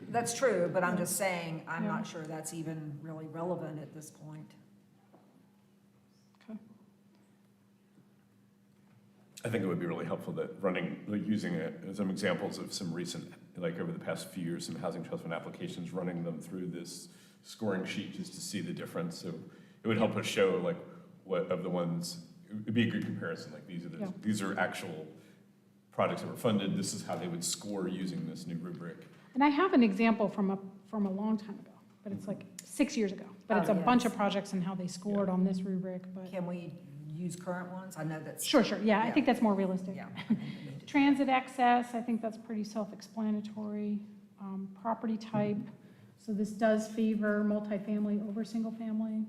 that's true, but I'm just saying, I'm Yeah. not sure that's even really relevant at this point. Okay. I think it would be really helpful that running, like using it as some examples of some recent, like over the past few years, some housing trust fund applications, running them through this scoring sheet just to see the difference. So it would help us show like what of the ones, it'd be a good comparison, like Yeah. these are actual projects that were funded, this is how they would score using this new rubric. And I have an example from a long time ago, but it's like 6 years ago. But it's a bunch of yes. projects and how they scored on this rubric, but, Can we use current ones? I know that's. sure, yeah, I Yeah. think that's more realistic. Yeah. I think we need to- Transit access, I think that's pretty self-explanatory. Property type, so this does favor multifamily over single-family.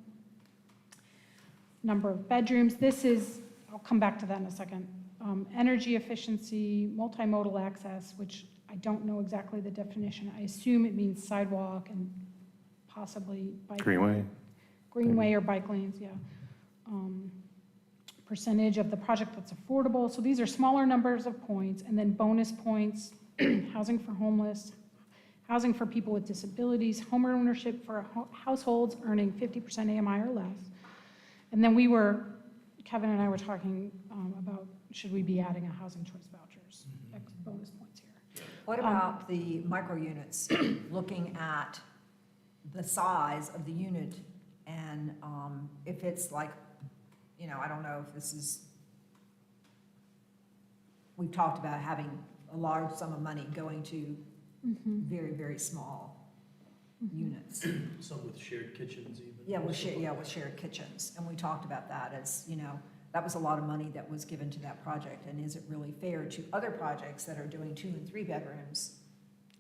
Number of bedrooms, this is, I'll come back to that in a second. Energy efficiency, multimodal access, which I don't know exactly the definition. I assume it means sidewalk and possibly bike. Greenway? Greenway or bike lanes, yeah. Percentage of the project that's affordable, so these are smaller numbers of points, and then bonus points, housing for homeless, housing for people with disabilities, home ownership for households earning 50% AMI or less. And then Kevin and I were talking about, should we be adding a housing choice vouchers, X bonus points here? What about the micro units? Looking at the size of the unit and if it's like, I don't know if this is, we've talked about having a large sum of money going to very, very small units. Some with shared kitchens even. Yeah, with shared kitchens. And we talked about that as, that was a lot of money that was given to that project. And is it really fair to other projects that are doing 2 and 3 bedrooms?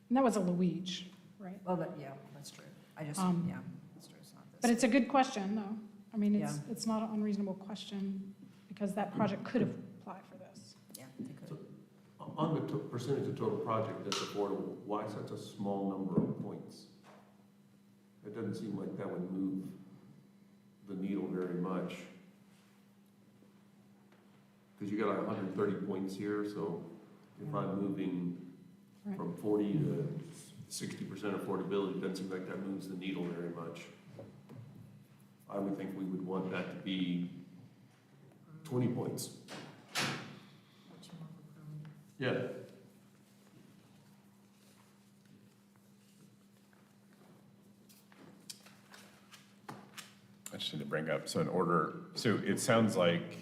And that was a Luigi, right? Well, that's true. That's true. It's not this. But it's a good question, though. I mean, it's not an unreasonable question, because that project could have applied for this. Yeah, they could. On the percentage of total project that's affordable, why such a small number of points? It doesn't seem like that would move the needle very much. Because you got like 130 points here, so if I'm moving Right. from 40 to 60% affordability, it doesn't seem like that moves the needle very much. I would think we would want that to be 20 points. Yeah. I just need to bring up, so it sounds like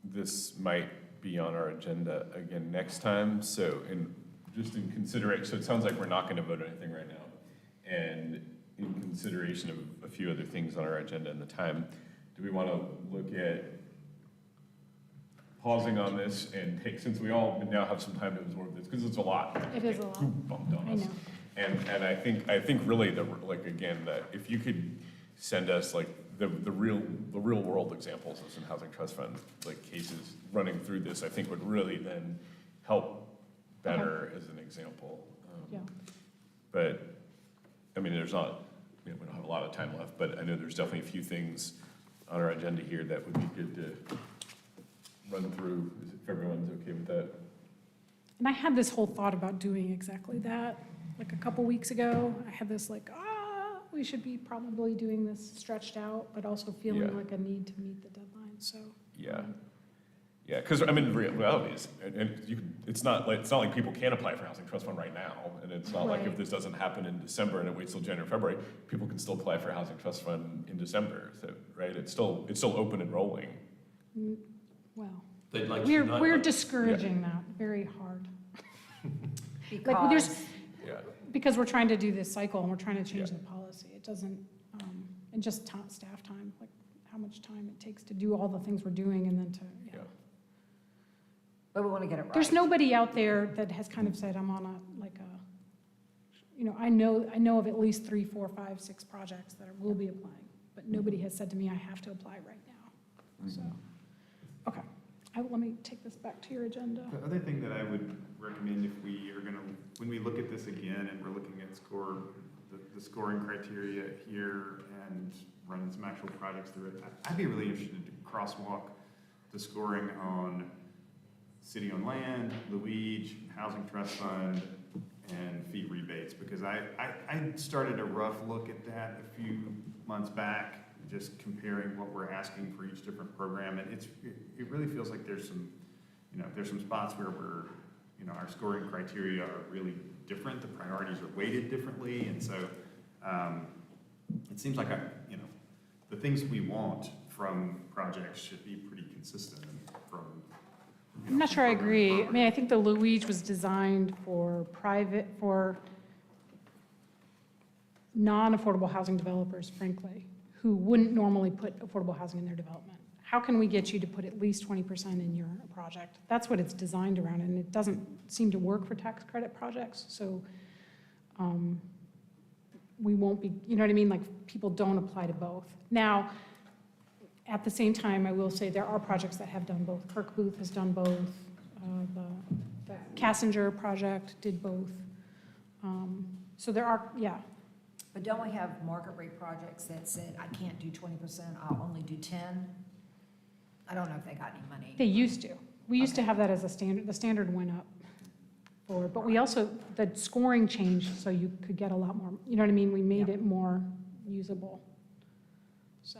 this might be on our agenda again next time, so just in consideration, so it sounds like we're not gonna vote on anything right now. And in consideration of a few other things on our agenda and the time, do we wanna look at pausing on this and since we all now have some time to absorb this, because it's a lot. It is a lot. Bumped on I us. know. And I think really that if you could send us like the real world examples of some housing trust fund like cases running through this, I think would really then help better as an example. Yeah. But, I mean, we don't have a lot of time left, but I know there's definitely a few things on our agenda here that would be good to run through, if everyone's okay with that. And I had this whole thought about doing exactly that, like a couple weeks ago. I had this like, we should be probably doing this stretched out, but also feeling Yeah. like a need to meet the deadline, so. Yeah. Yeah, because, I mean, the reality is, it's not like people can't apply for housing trust fund right now, and it's not like if Right. this doesn't happen in December and it waits till January, February, people can still apply for housing trust fund in December, so, right? It's still open and rolling. Well, They'd like you not. we're discouraging that very hard. Because, Yeah. Because we're trying to do this cycle and we're trying to change Yeah. the policy. It doesn't, and just staff time, like how much time it takes to do all the things we're doing and then to, Yeah. but we want to get it right. There's nobody out there that has kind of said, I'm on I know of at least 3, 4, 5, 6 projects that will be applying, but nobody has said to me, I have to apply right now. So, okay. Let me take this back to your agenda. The other thing that I would recommend if we are gonna, when we look at this again and we're looking at the scoring criteria here and running some actual projects through it, I'd be really interested to crosswalk the scoring on city-owned land, Luigi, Housing Trust Fund, and fee rebates, because I started a rough look at that a few months back, just comparing what we're asking for each different program, and it really feels like there's some spots where our scoring criteria are really different, the priorities are weighted differently, and so, it seems like the things we want from projects should be pretty consistent from. I'm not sure I agree. I mean, I think the Luigi was designed for non-affordable housing developers, frankly, who wouldn't normally put affordable housing in their development. How can we get you to put at least 20% in your project? That's what it's designed around, and it doesn't seem to work for tax credit projects, so we won't be, you know what I mean? Like, people don't apply to both. Now, at the same time, I will say there are projects that have done both. Kirk Booth has done both. The Cassinger project did both. So there are, yeah. But don't we have market rate projects that said, I can't do 20%, I'll only do 10? I don't know if they got any money. They used to. We used to have that as a standard. The standard went up for it. But we also, the scoring changed so you could get a lot more, you know what I mean? We made it more usable. So,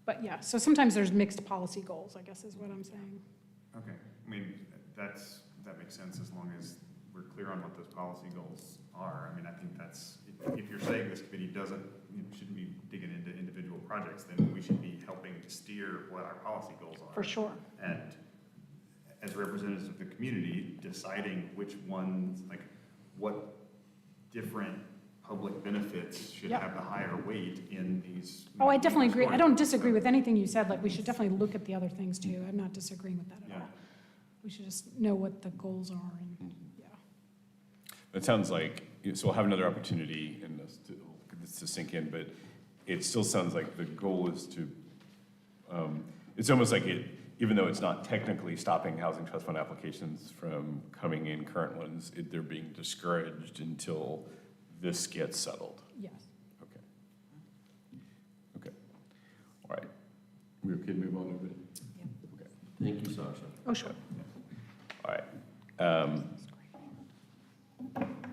but yeah, so sometimes there's mixed policy goals, I guess is what I'm saying. Okay, I mean, that makes sense as long as we're clear on what those policy goals are. I mean, I think that's, if you're saying this committee shouldn't be digging into individual projects, then we should be helping to steer what our policy goals are. For sure. And as representatives of the community, deciding which ones, like, what different public benefits should have the higher weight in these. Oh, I definitely agree. I don't disagree with anything you said. Like, we should definitely look at the other things too. I'm not disagreeing with that at all. We should just know what the goals are and, It sounds like, so we'll have another opportunity in this to sink in, but it still sounds like the goal is to, it's almost like even though it's not technically stopping housing trust fund applications from coming in, current ones, they're being discouraged until this gets settled. yes. Okay. Okay. All right. We okay to move on over? Okay. Thank you, Sasha. Oh, sure. All right.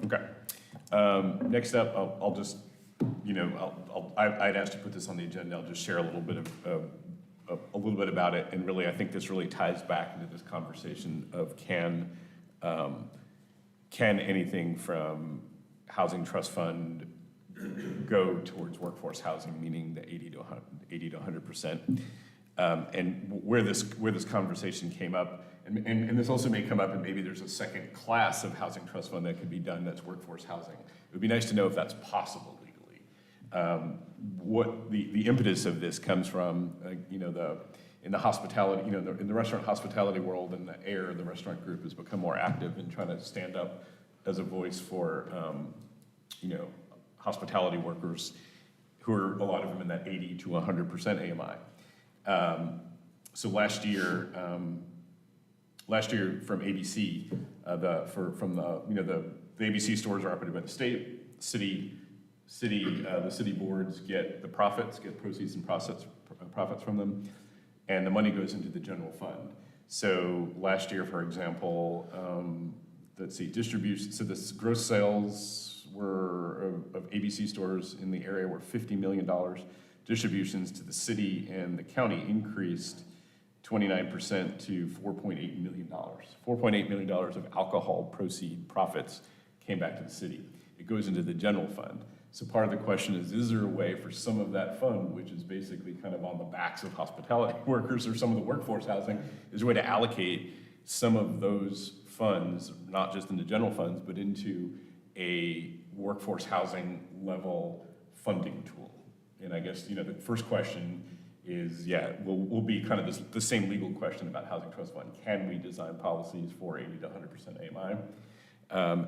Okay. Next up, I'll just, I'd asked to put this on the agenda. I'll just share a little bit about it. And really, I think this really ties back into this conversation of can anything from Housing Trust Fund go towards workforce housing, meaning the 80 to 100%. And where this conversation came up, and this also may come up, and maybe there's a second class of housing trust fund that could be done that's workforce housing. It would be nice to know if that's possible legally. What the impetus of this comes from, in the hospitality, in the restaurant hospitality world, and the restaurant group has become more active in trying to stand up as a voice for, hospitality workers who are, a lot of them in that 80 to 100% AMI. So last year from ABC, the ABC stores are operated by the state, the city boards get proceeds and profits from them, and the money goes into the general fund. So last year, for example, distribution, so the gross sales of ABC stores in the area were $50 million. Distributions to the city and the county increased 29% to $4.8 million. $4.8 million of alcohol proceed profits came back to the city. It goes into the general fund. So part of the question is there a way for some of that fund, which is basically kind of on the backs of hospitality workers or some of the workforce housing, is there a way to allocate some of those funds, not just into general funds, but into a workforce housing level funding tool? And I guess, the first question is, will be kind of the same legal question about housing trust fund. Can we design policies for 80 to 100% AMI?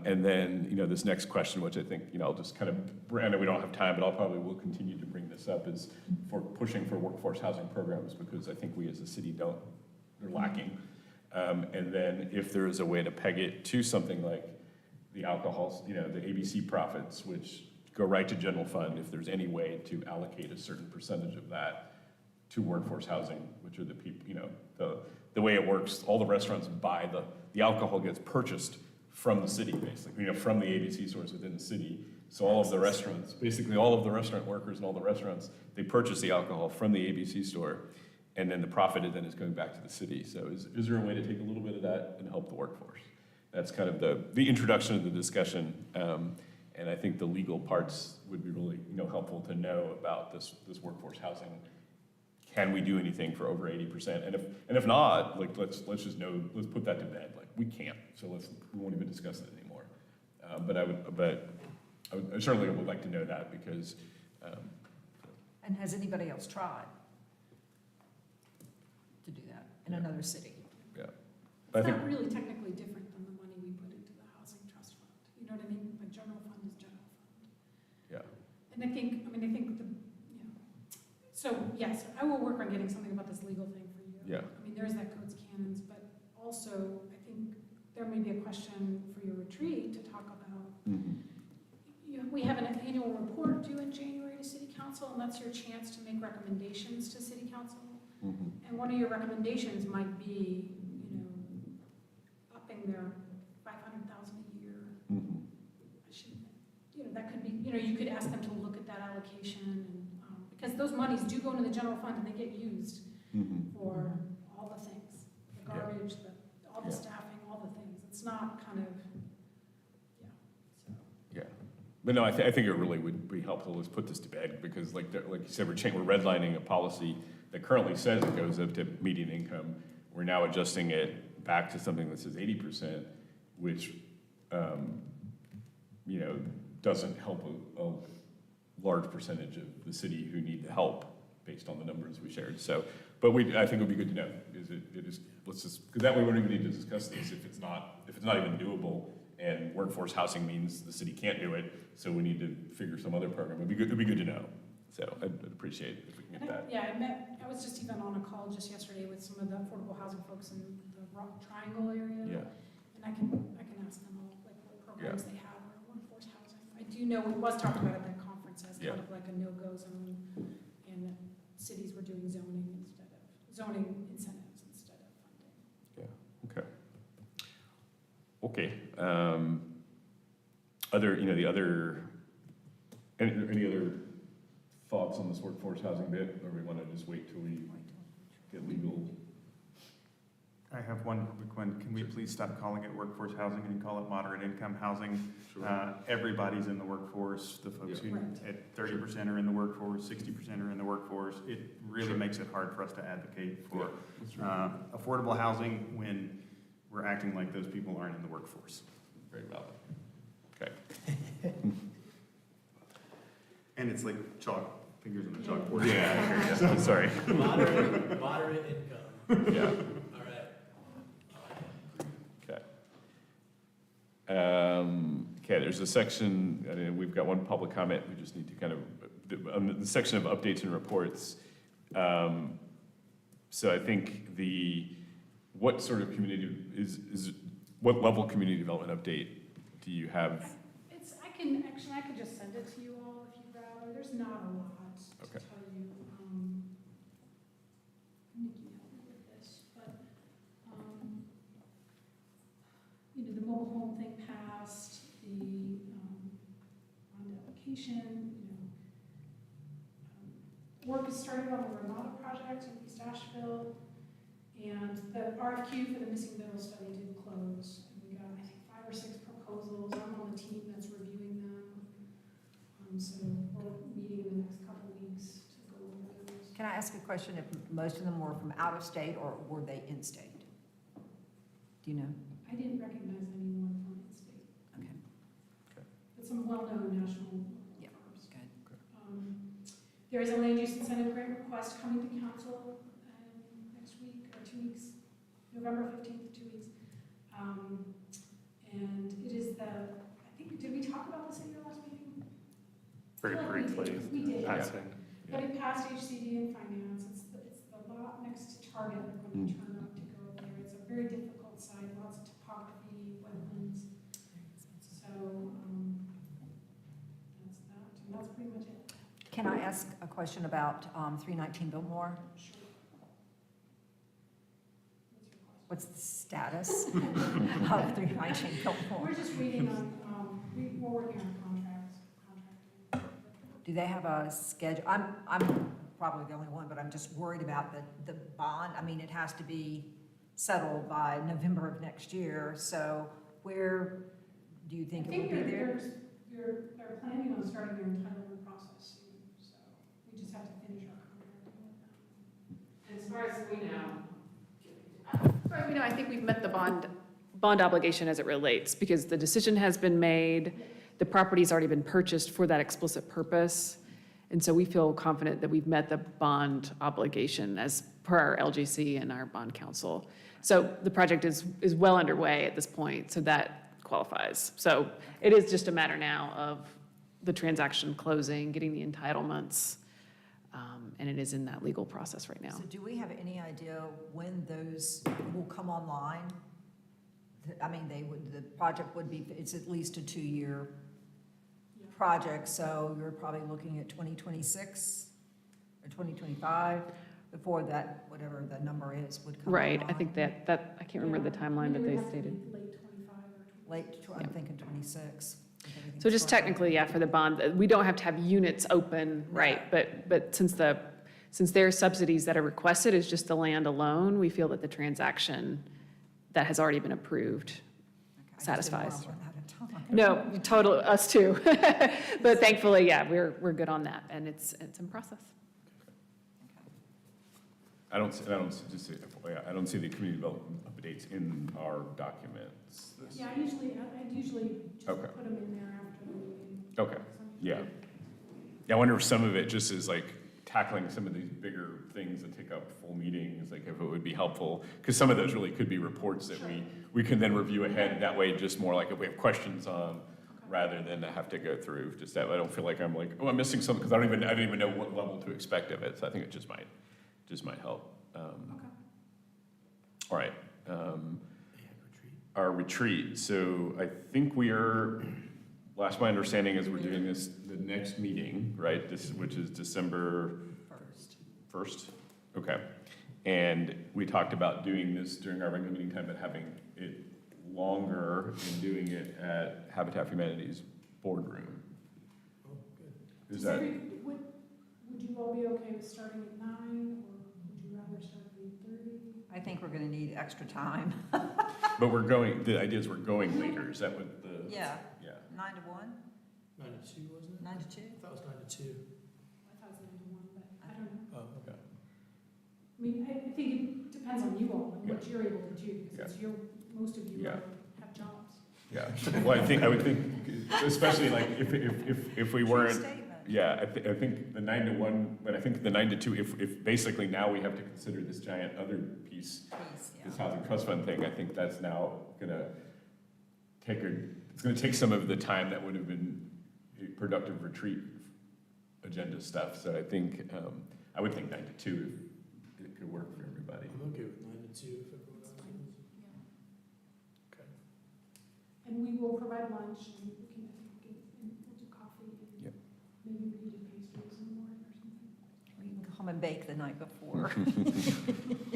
And then, this next question, which I think, I'll just kind of, I know we don't have time, but will continue to bring this up, is for pushing for workforce housing programs, because I think we as a city they're lacking. And then if there is a way to peg it to something like the alcohol, the ABC profits, which go right to general fund, if there's any way to allocate a certain percentage of that to workforce housing, which are the people, the way it works, all the restaurants buy the alcohol gets purchased from the city, basically, from the ABC stores within the city. So all of the restaurants, basically all of the restaurant workers and all the restaurants, they purchase the alcohol from the ABC store, and then the profit then is going back to the city. So is there a way to take a little bit of that and help the workforce? That's kind of the introduction of the discussion, and I think the legal parts would be really, helpful to know about this workforce housing. Can we do anything for over 80%? And if not, like, let's just know, let's put that to bed. Like, we can't, so we won't even discuss it anymore. I certainly would like to know that because. And has anybody else tried to do that in another city? Yeah. It's not really technically different than the money we put into the housing trust fund. You know what I mean? Like general fund is general fund. Yeah. And I think so yes, I will work on getting something about this legal thing for you. Yeah. I mean, there's that codes canons, but also I think there may be a question for your retreat to talk about. We have an annual report due in January to City Council, and that's your chance to make recommendations to City Council. And one of your recommendations might be, upping their $500,000 a year. That could be, you could ask them to look at that allocation, and, because those monies do go into the general fund and they get used for all the things, the garbage, all the staffing, all the things. It's not kind of, Yeah. But no, I think it really would be helpful to put this to bed because like you said, we're redlining a policy that currently says it goes up to median income. We're now adjusting it back to something that says 80%, which, doesn't help a large percentage of the city who need the help based on the numbers we shared. So, but I think it would be good to know, because that way we don't even need to discuss this if it's not even doable, and workforce housing means the city can't do it, so we need to figure some other program. It'd be good to know. So I'd appreciate it if we can get that. I was just even on a call just yesterday with some of the affordable housing folks in the Rock Triangle area. Yeah. And I can ask them all, like, what programs they have or workforce housing. I do know it was talked about at that conference as kind of like a no-go zone, and that cities were doing zoning incentives instead of funding. Yeah, okay. Any other thoughts on this workforce housing bit, or we want to just wait till we get legal? I have one quick one. Can we please stop calling it workforce housing and call it moderate income housing? Sure. Everybody's in the workforce. The folks who at 30% are in the workforce, 60% are in the workforce. It really makes it hard for us to advocate for affordable housing when we're acting like those people aren't in the workforce. Very valid. Okay. And it's like chalk, fingers on the chalkboard. Yeah, sorry. Moderate income. Yeah. All right. Okay, there's a section, and we've got one public comment, we just need to kind of, on the section of updates and reports. So I think what sort of community what level community development update do you have? I could just send it to you all if you'd rather. There's not a lot to tell you. Nikki helped me with this, but, the mobile home thing passed, the, bond application, work has started on the Ramada project in East Asheville, and the RFQ for the missing middle study did close. And we got, I think, 5 or 6 proposals. I'm on the team that's reviewing them. So we're meeting in the next couple of weeks to go over those. Can I ask a question if most of them were from out of state or were they in state? Do you know? I didn't recognize anyone from in-state. Okay. But some well-known national firms. Good. There is a land use incentive grant request coming to council next week or 2 weeks, November 15th, 2 weeks. And it is did we talk about this in your last meeting? Very briefly. We did. Passing. But it passed HCD and finance. It's the lot next to Target. They're going to turn up to go there. It's a very difficult site, lots of topography, wetlands. So that's that, and that's pretty much it. Can I ask a question about 319 Biltmore? Sure. What's the status of 319 Biltmore? We're just waiting on, we're working on contracting. Do they have a schedule? I'm probably the only one, but I'm just worried about the bond. I mean, it has to be settled by November of next year, so where do you think it will be there? They're planning on starting their entitlement process soon, so we just have to finish our contracting with them. As far as we know, I think we've met the bond obligation as it relates, because the decision has been made, the property's already been purchased for that explicit purpose, and so we feel confident that we've met the bond obligation as per our LGC and our bond council. So the project is well underway at this point, so that qualifies. So it is just a matter now of the transaction closing, getting the entitlements, and it is in that legal process right now. So do we have any idea when those will come online? I mean, the project would be, it's at least a 2-year project, so you're probably looking at 2026 or 2025 before that, whatever the number is, would come Right, I online. think that, I can't remember the timeline that they stated. I'm thinking 26. if everything's So just going technically, yeah, for the bond, we don't have to have units open, right? But since there are subsidies that are requested is just the land alone, we feel that the transaction that has already been approved Okay, I just didn't wanna satisfies. run out of time. No, total, us too. But thankfully, yeah, we're good on that, and it's in process. I don't see the community development updates in our documents. Yeah, I usually just Okay. put them in there after the meeting. Okay, yeah. Yeah, I wonder if some of it just is like tackling some of these bigger things that take up full meetings, like if it would be helpful, because some of those really could be reports that we can then review ahead, that way just more like if we have questions on, rather than to have to go through, just that I don't feel like I'm like, oh, I'm missing something, because I didn't even know what level to expect of it, so I think it just might help. All right. Our retreat, so I think we are, last my understanding is we're doing this, the next meeting, right, which is December 1st? Okay. And we talked about doing this during our regular meeting time, but having it longer and doing it at Habitat for Humanity's boardroom. Is that, Would you all be okay with starting at 9, or would you rather start at 8:30? I think we're gonna need extra time. but the idea is we're going later, is that what the? Yeah. Yeah. 9 to 1, 9 to 2, wasn't it? 9 to 2? I thought it was 9 to 2. I thought it was 9 to 1, but I don't know. Oh, okay. I mean, I think it depends on you all and what you're able to do, because most of you Yeah. have jobs. Yeah, well, I would think, especially like if we weren't, Statement. yeah, I think the 9 to 1, but I think the 9 to 2, if basically now we have to consider this giant other piece, Please, yeah. this housing trust fund thing, I think that's now gonna it's gonna take some of the time that would have been a productive retreat agenda stuff, so I think, I would think 9 to 2, if it could work for everybody. I'm okay with 9 to 2 if everyone else is. Okay. And we will provide lunch, and we'll do coffee, Yep. and maybe we can do pastries in the morning or something. We can come and bake the night before.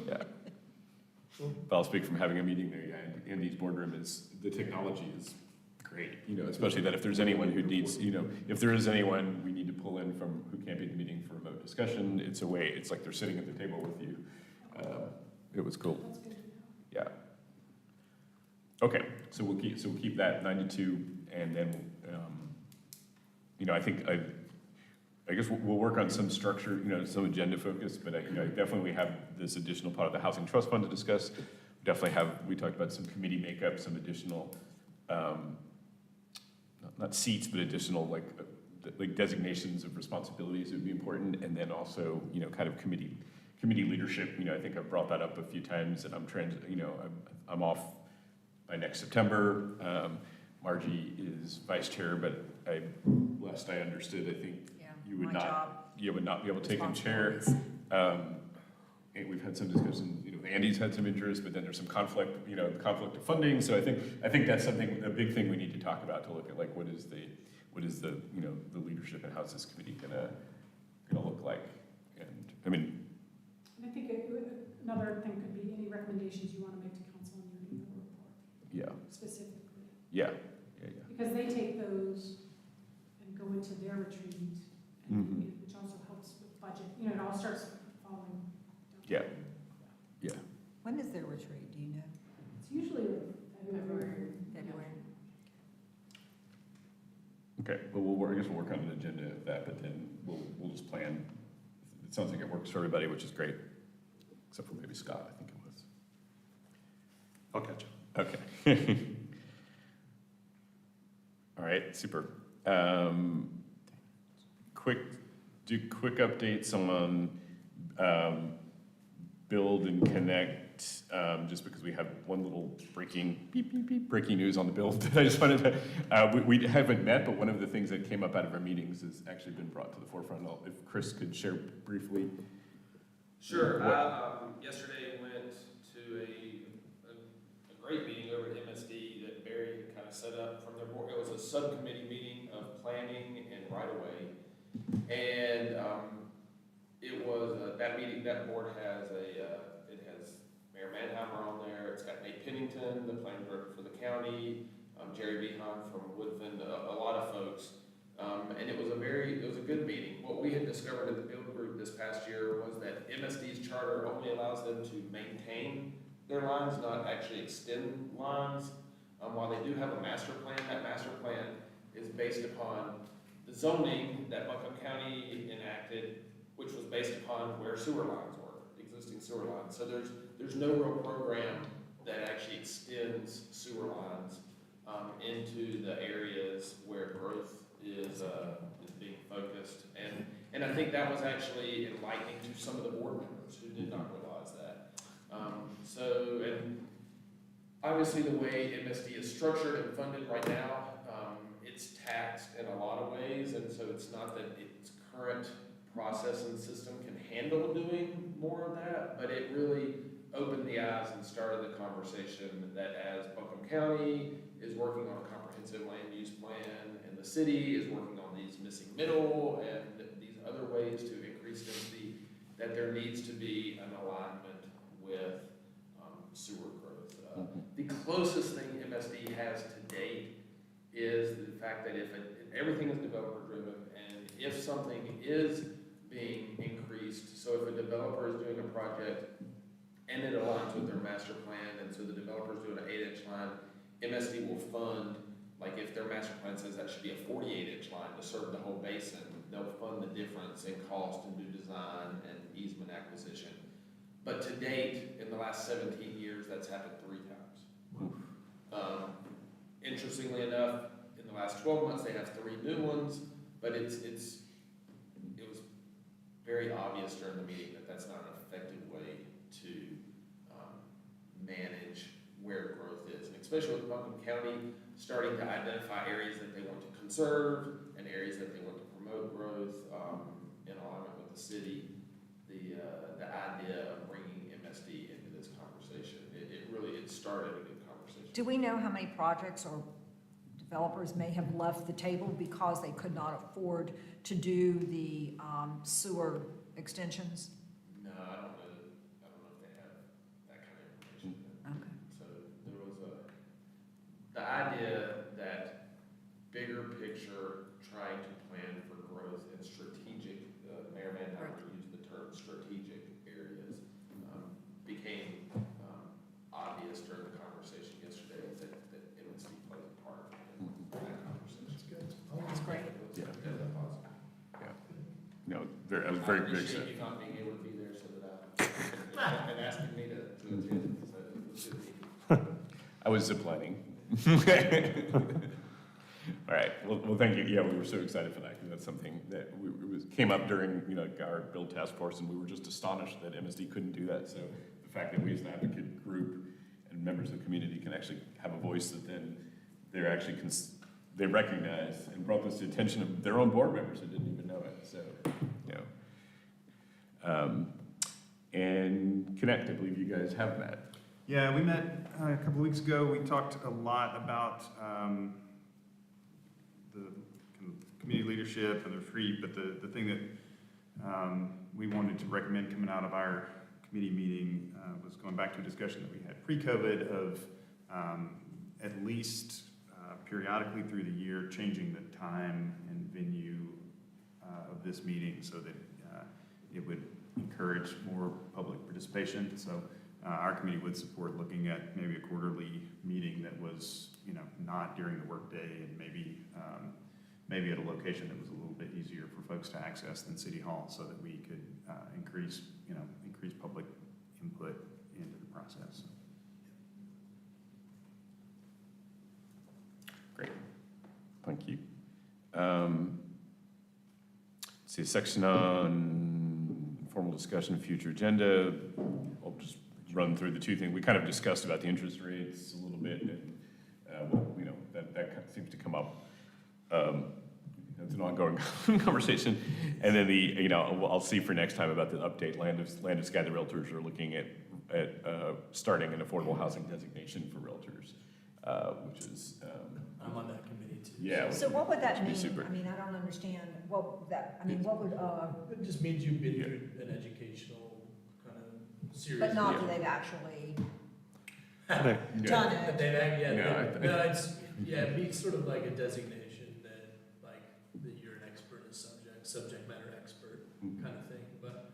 Yeah. But I'll speak from having a meeting there, yeah, and Andy's boardroom the technology is great, especially that if there's anyone who needs, if there is anyone we need to pull in from who can't be at the meeting for remote discussion, it's like they're sitting at the table with you. It was cool. That's good to know. Yeah. Okay, so we'll keep that 9 to 2, and then, I guess we'll work on some structure, some agenda focus, but, definitely we have this additional part of the Housing Trust Fund to discuss. We talked about some committee makeup, some additional, not seats, but additional, like designations of responsibilities would be important, and then also, kind of committee leadership. I think I've brought that up a few times, and I'm off by next September. Margie is vice chair, but last I understood, I think you would not be able to take in chair. And we've had some discussions, Andy's had some interest, but then there's some conflict of funding. So I think that's a big thing we need to talk about, to look at like what is the the leadership, and how's this committee gonna look like? And I mean, And I think another thing could be any recommendations you want to make to council in your annual report Yeah, specifically. yeah. Because they take those and go into their retreat, and, which also helps with budget, you know, it all starts following. Yeah. Yeah. When is their retreat, do you know? It's usually February. February. Okay, well, I guess we'll work on an agenda of that, but then we'll just plan. It sounds like it works for everybody, which is great, except for maybe Scott, I think it was. I'll catch up. Okay. All right, super. Quick updates on Build and Connect, just because we have one little breaking news on the Build that I just wanted to, we haven't met, but one of the things that came up out of our meetings has actually been brought to the forefront. If Chris could share briefly. Sure. Yesterday went to a great meeting over at MSD that Barry kind of set up from their board. It was a subcommittee meeting of planning and right-of-way. And it was, that meeting, that board has it has Mayor Manheimer on there. It's got Nate Pennington, the planning director for the county, Jerry Behan from Woodfin, a lot of folks. And it was a good meeting. What we had discovered at the Build Group this past year was that MSD's charter only allows them to maintain their lines, not actually extend lines. While they do have a master plan, that master plan is based upon the zoning that Buncombe County enacted, which was based upon where sewer lines were, existing sewer lines. So there's no real program that actually extends sewer lines into the areas where growth is being focused. And I think that was actually enlightening to some of the board members who did not realize that. And obviously the way MSD is structured and funded right now, it's taxed in a lot of ways, and so it's not that its current process and system can handle doing more of that, but it really opened the eyes and started the conversation that as Buncombe County is working on a comprehensive land use plan, and the city is working on these missing middle and these other ways to increase density, that there needs to be an alignment with sewer growth. The closest thing MSD has to date is the fact that if everything is developer driven, and if something is being increased, so if a developer is doing a project and it aligns with their master plan, and so the developer is doing an 8-inch line, MSD will fund, like if their master plan says that should be a 48-inch line to serve the whole basin, they'll fund the difference in cost and do design and easement acquisition. But to date, in the last 17 years, that's happened 3 times. Interestingly enough, in the last 12 months, they have 3 new ones, but it was very obvious during the meeting that that's not an effective way to manage where growth is. And especially with Buncombe County starting to identify areas that they want to conserve and areas that they want to promote growth in alignment with the city, the idea of bringing MSD into this conversation, it started a good conversation. Do we know how many projects or developers may have left the table because they could not afford to do the sewer extensions? No, I don't know if they have that kind of information. Okay. So there was the idea that bigger picture, trying to plan for growth in strategic, Mayor Manheimer used the term strategic areas, became obvious during the conversation yesterday that MSD plays a part in that conversation. That's good. That's great. Yeah. That's positive. No, I was very big. I appreciate you not being able to be there so that and asking me to attend, so it was good. I was ziplining. All right, well, thank you. Yeah, we were so excited for that, because that's something that came up during, our Build Task Force, and we were just astonished that MSD couldn't do that. So the fact that we as an advocate group and members of the community can actually have a voice that then they're actually, they recognize and brought this to the attention of their own board members who didn't even know it, so, and Connect, I believe you guys have met. Yeah, we met a couple of weeks ago. We talked a lot about the kind of community leadership and the retreat, but the thing that we wanted to recommend coming out of our committee meeting was going back to a discussion that we had pre-COVID of at least periodically through the year, changing the time and venue of this meeting so that it would encourage more public participation. So our committee would support looking at maybe a quarterly meeting that was, not during the workday and maybe maybe at a location that was a little bit easier for folks to access than City Hall, so that we could increase public input into the process. Great, thank you. See a section on formal discussion of future agenda. I'll just run through the two things. We kind of discussed about the interest rates a little bit, and that kind of seems to come up. It's an ongoing conversation. And then I'll see for next time about the update. Land of Sky, the realtors are looking at starting an affordable housing designation for realtors, which is. I'm on that committee too. Yeah. So what would that Should be mean? super. I mean, I don't understand what would, It just means you've been through an educational kind of series. but not that they've actually Yeah. done But it. they've, Yeah, it'd be sort of like a designation that you're an expert in subject matter expert kind of thing, but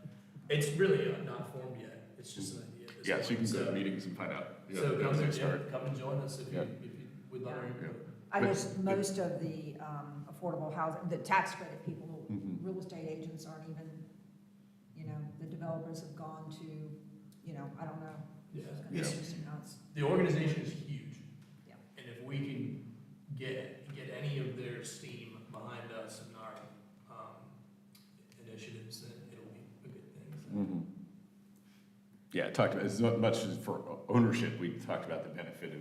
it's really not formed yet, it's just an idea at this Yeah, point. so you can go to meetings and find out. So come things start. and join us if Yeah. you would like. Yeah. I guess most of the affordable housing, the tax credit people, Mhm. real estate agents aren't even, the developers have gone to, I don't know. Yeah. It's just nuts. The organization is huge. Yeah. And if we can get any of their steam behind us and our initiatives, then it'll be a good thing. So. Mhm. Yeah, talked about, as much as for ownership, we talked about the benefit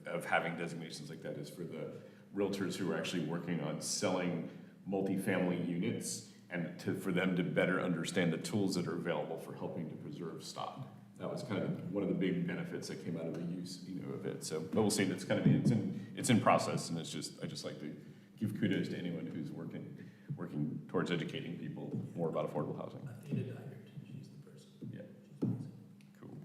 of having designations like that is for the realtors who are actually working on selling multifamily units, and for them to better understand the tools that are available for helping to preserve stock. That was kind of one of the big benefits that came out of the use, of it. So, but we'll see. That's kind of it's in process, and I just like to give kudos to anyone who's working towards educating people more about affordable housing. Athena Dygert, she's the person. Yeah. She's amazing. Cool.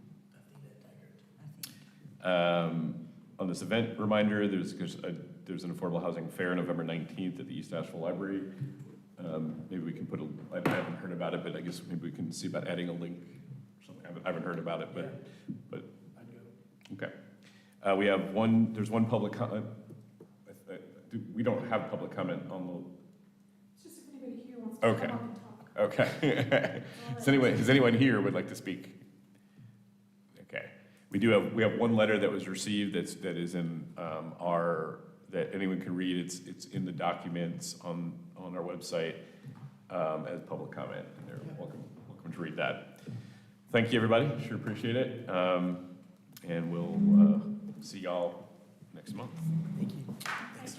Athena Dygert. On this event reminder, there's an affordable housing fair November 19th at the East Asheville Library. Maybe we can I haven't heard about it, but I guess maybe we can see about adding a link or something. I haven't heard about it, but I'd go. okay. There's one public comment. We don't have public comment on the. It's just if anybody here wants to Okay. come up and talk. Okay. Does anyone here would like to speak? Okay. We have one letter that was received that is in that anyone can read. It's in the documents on our website as public comment, and they're welcome to read that. Thank you, everybody. Sure appreciate it. And we'll see y'all next month. Thank you. Thanks.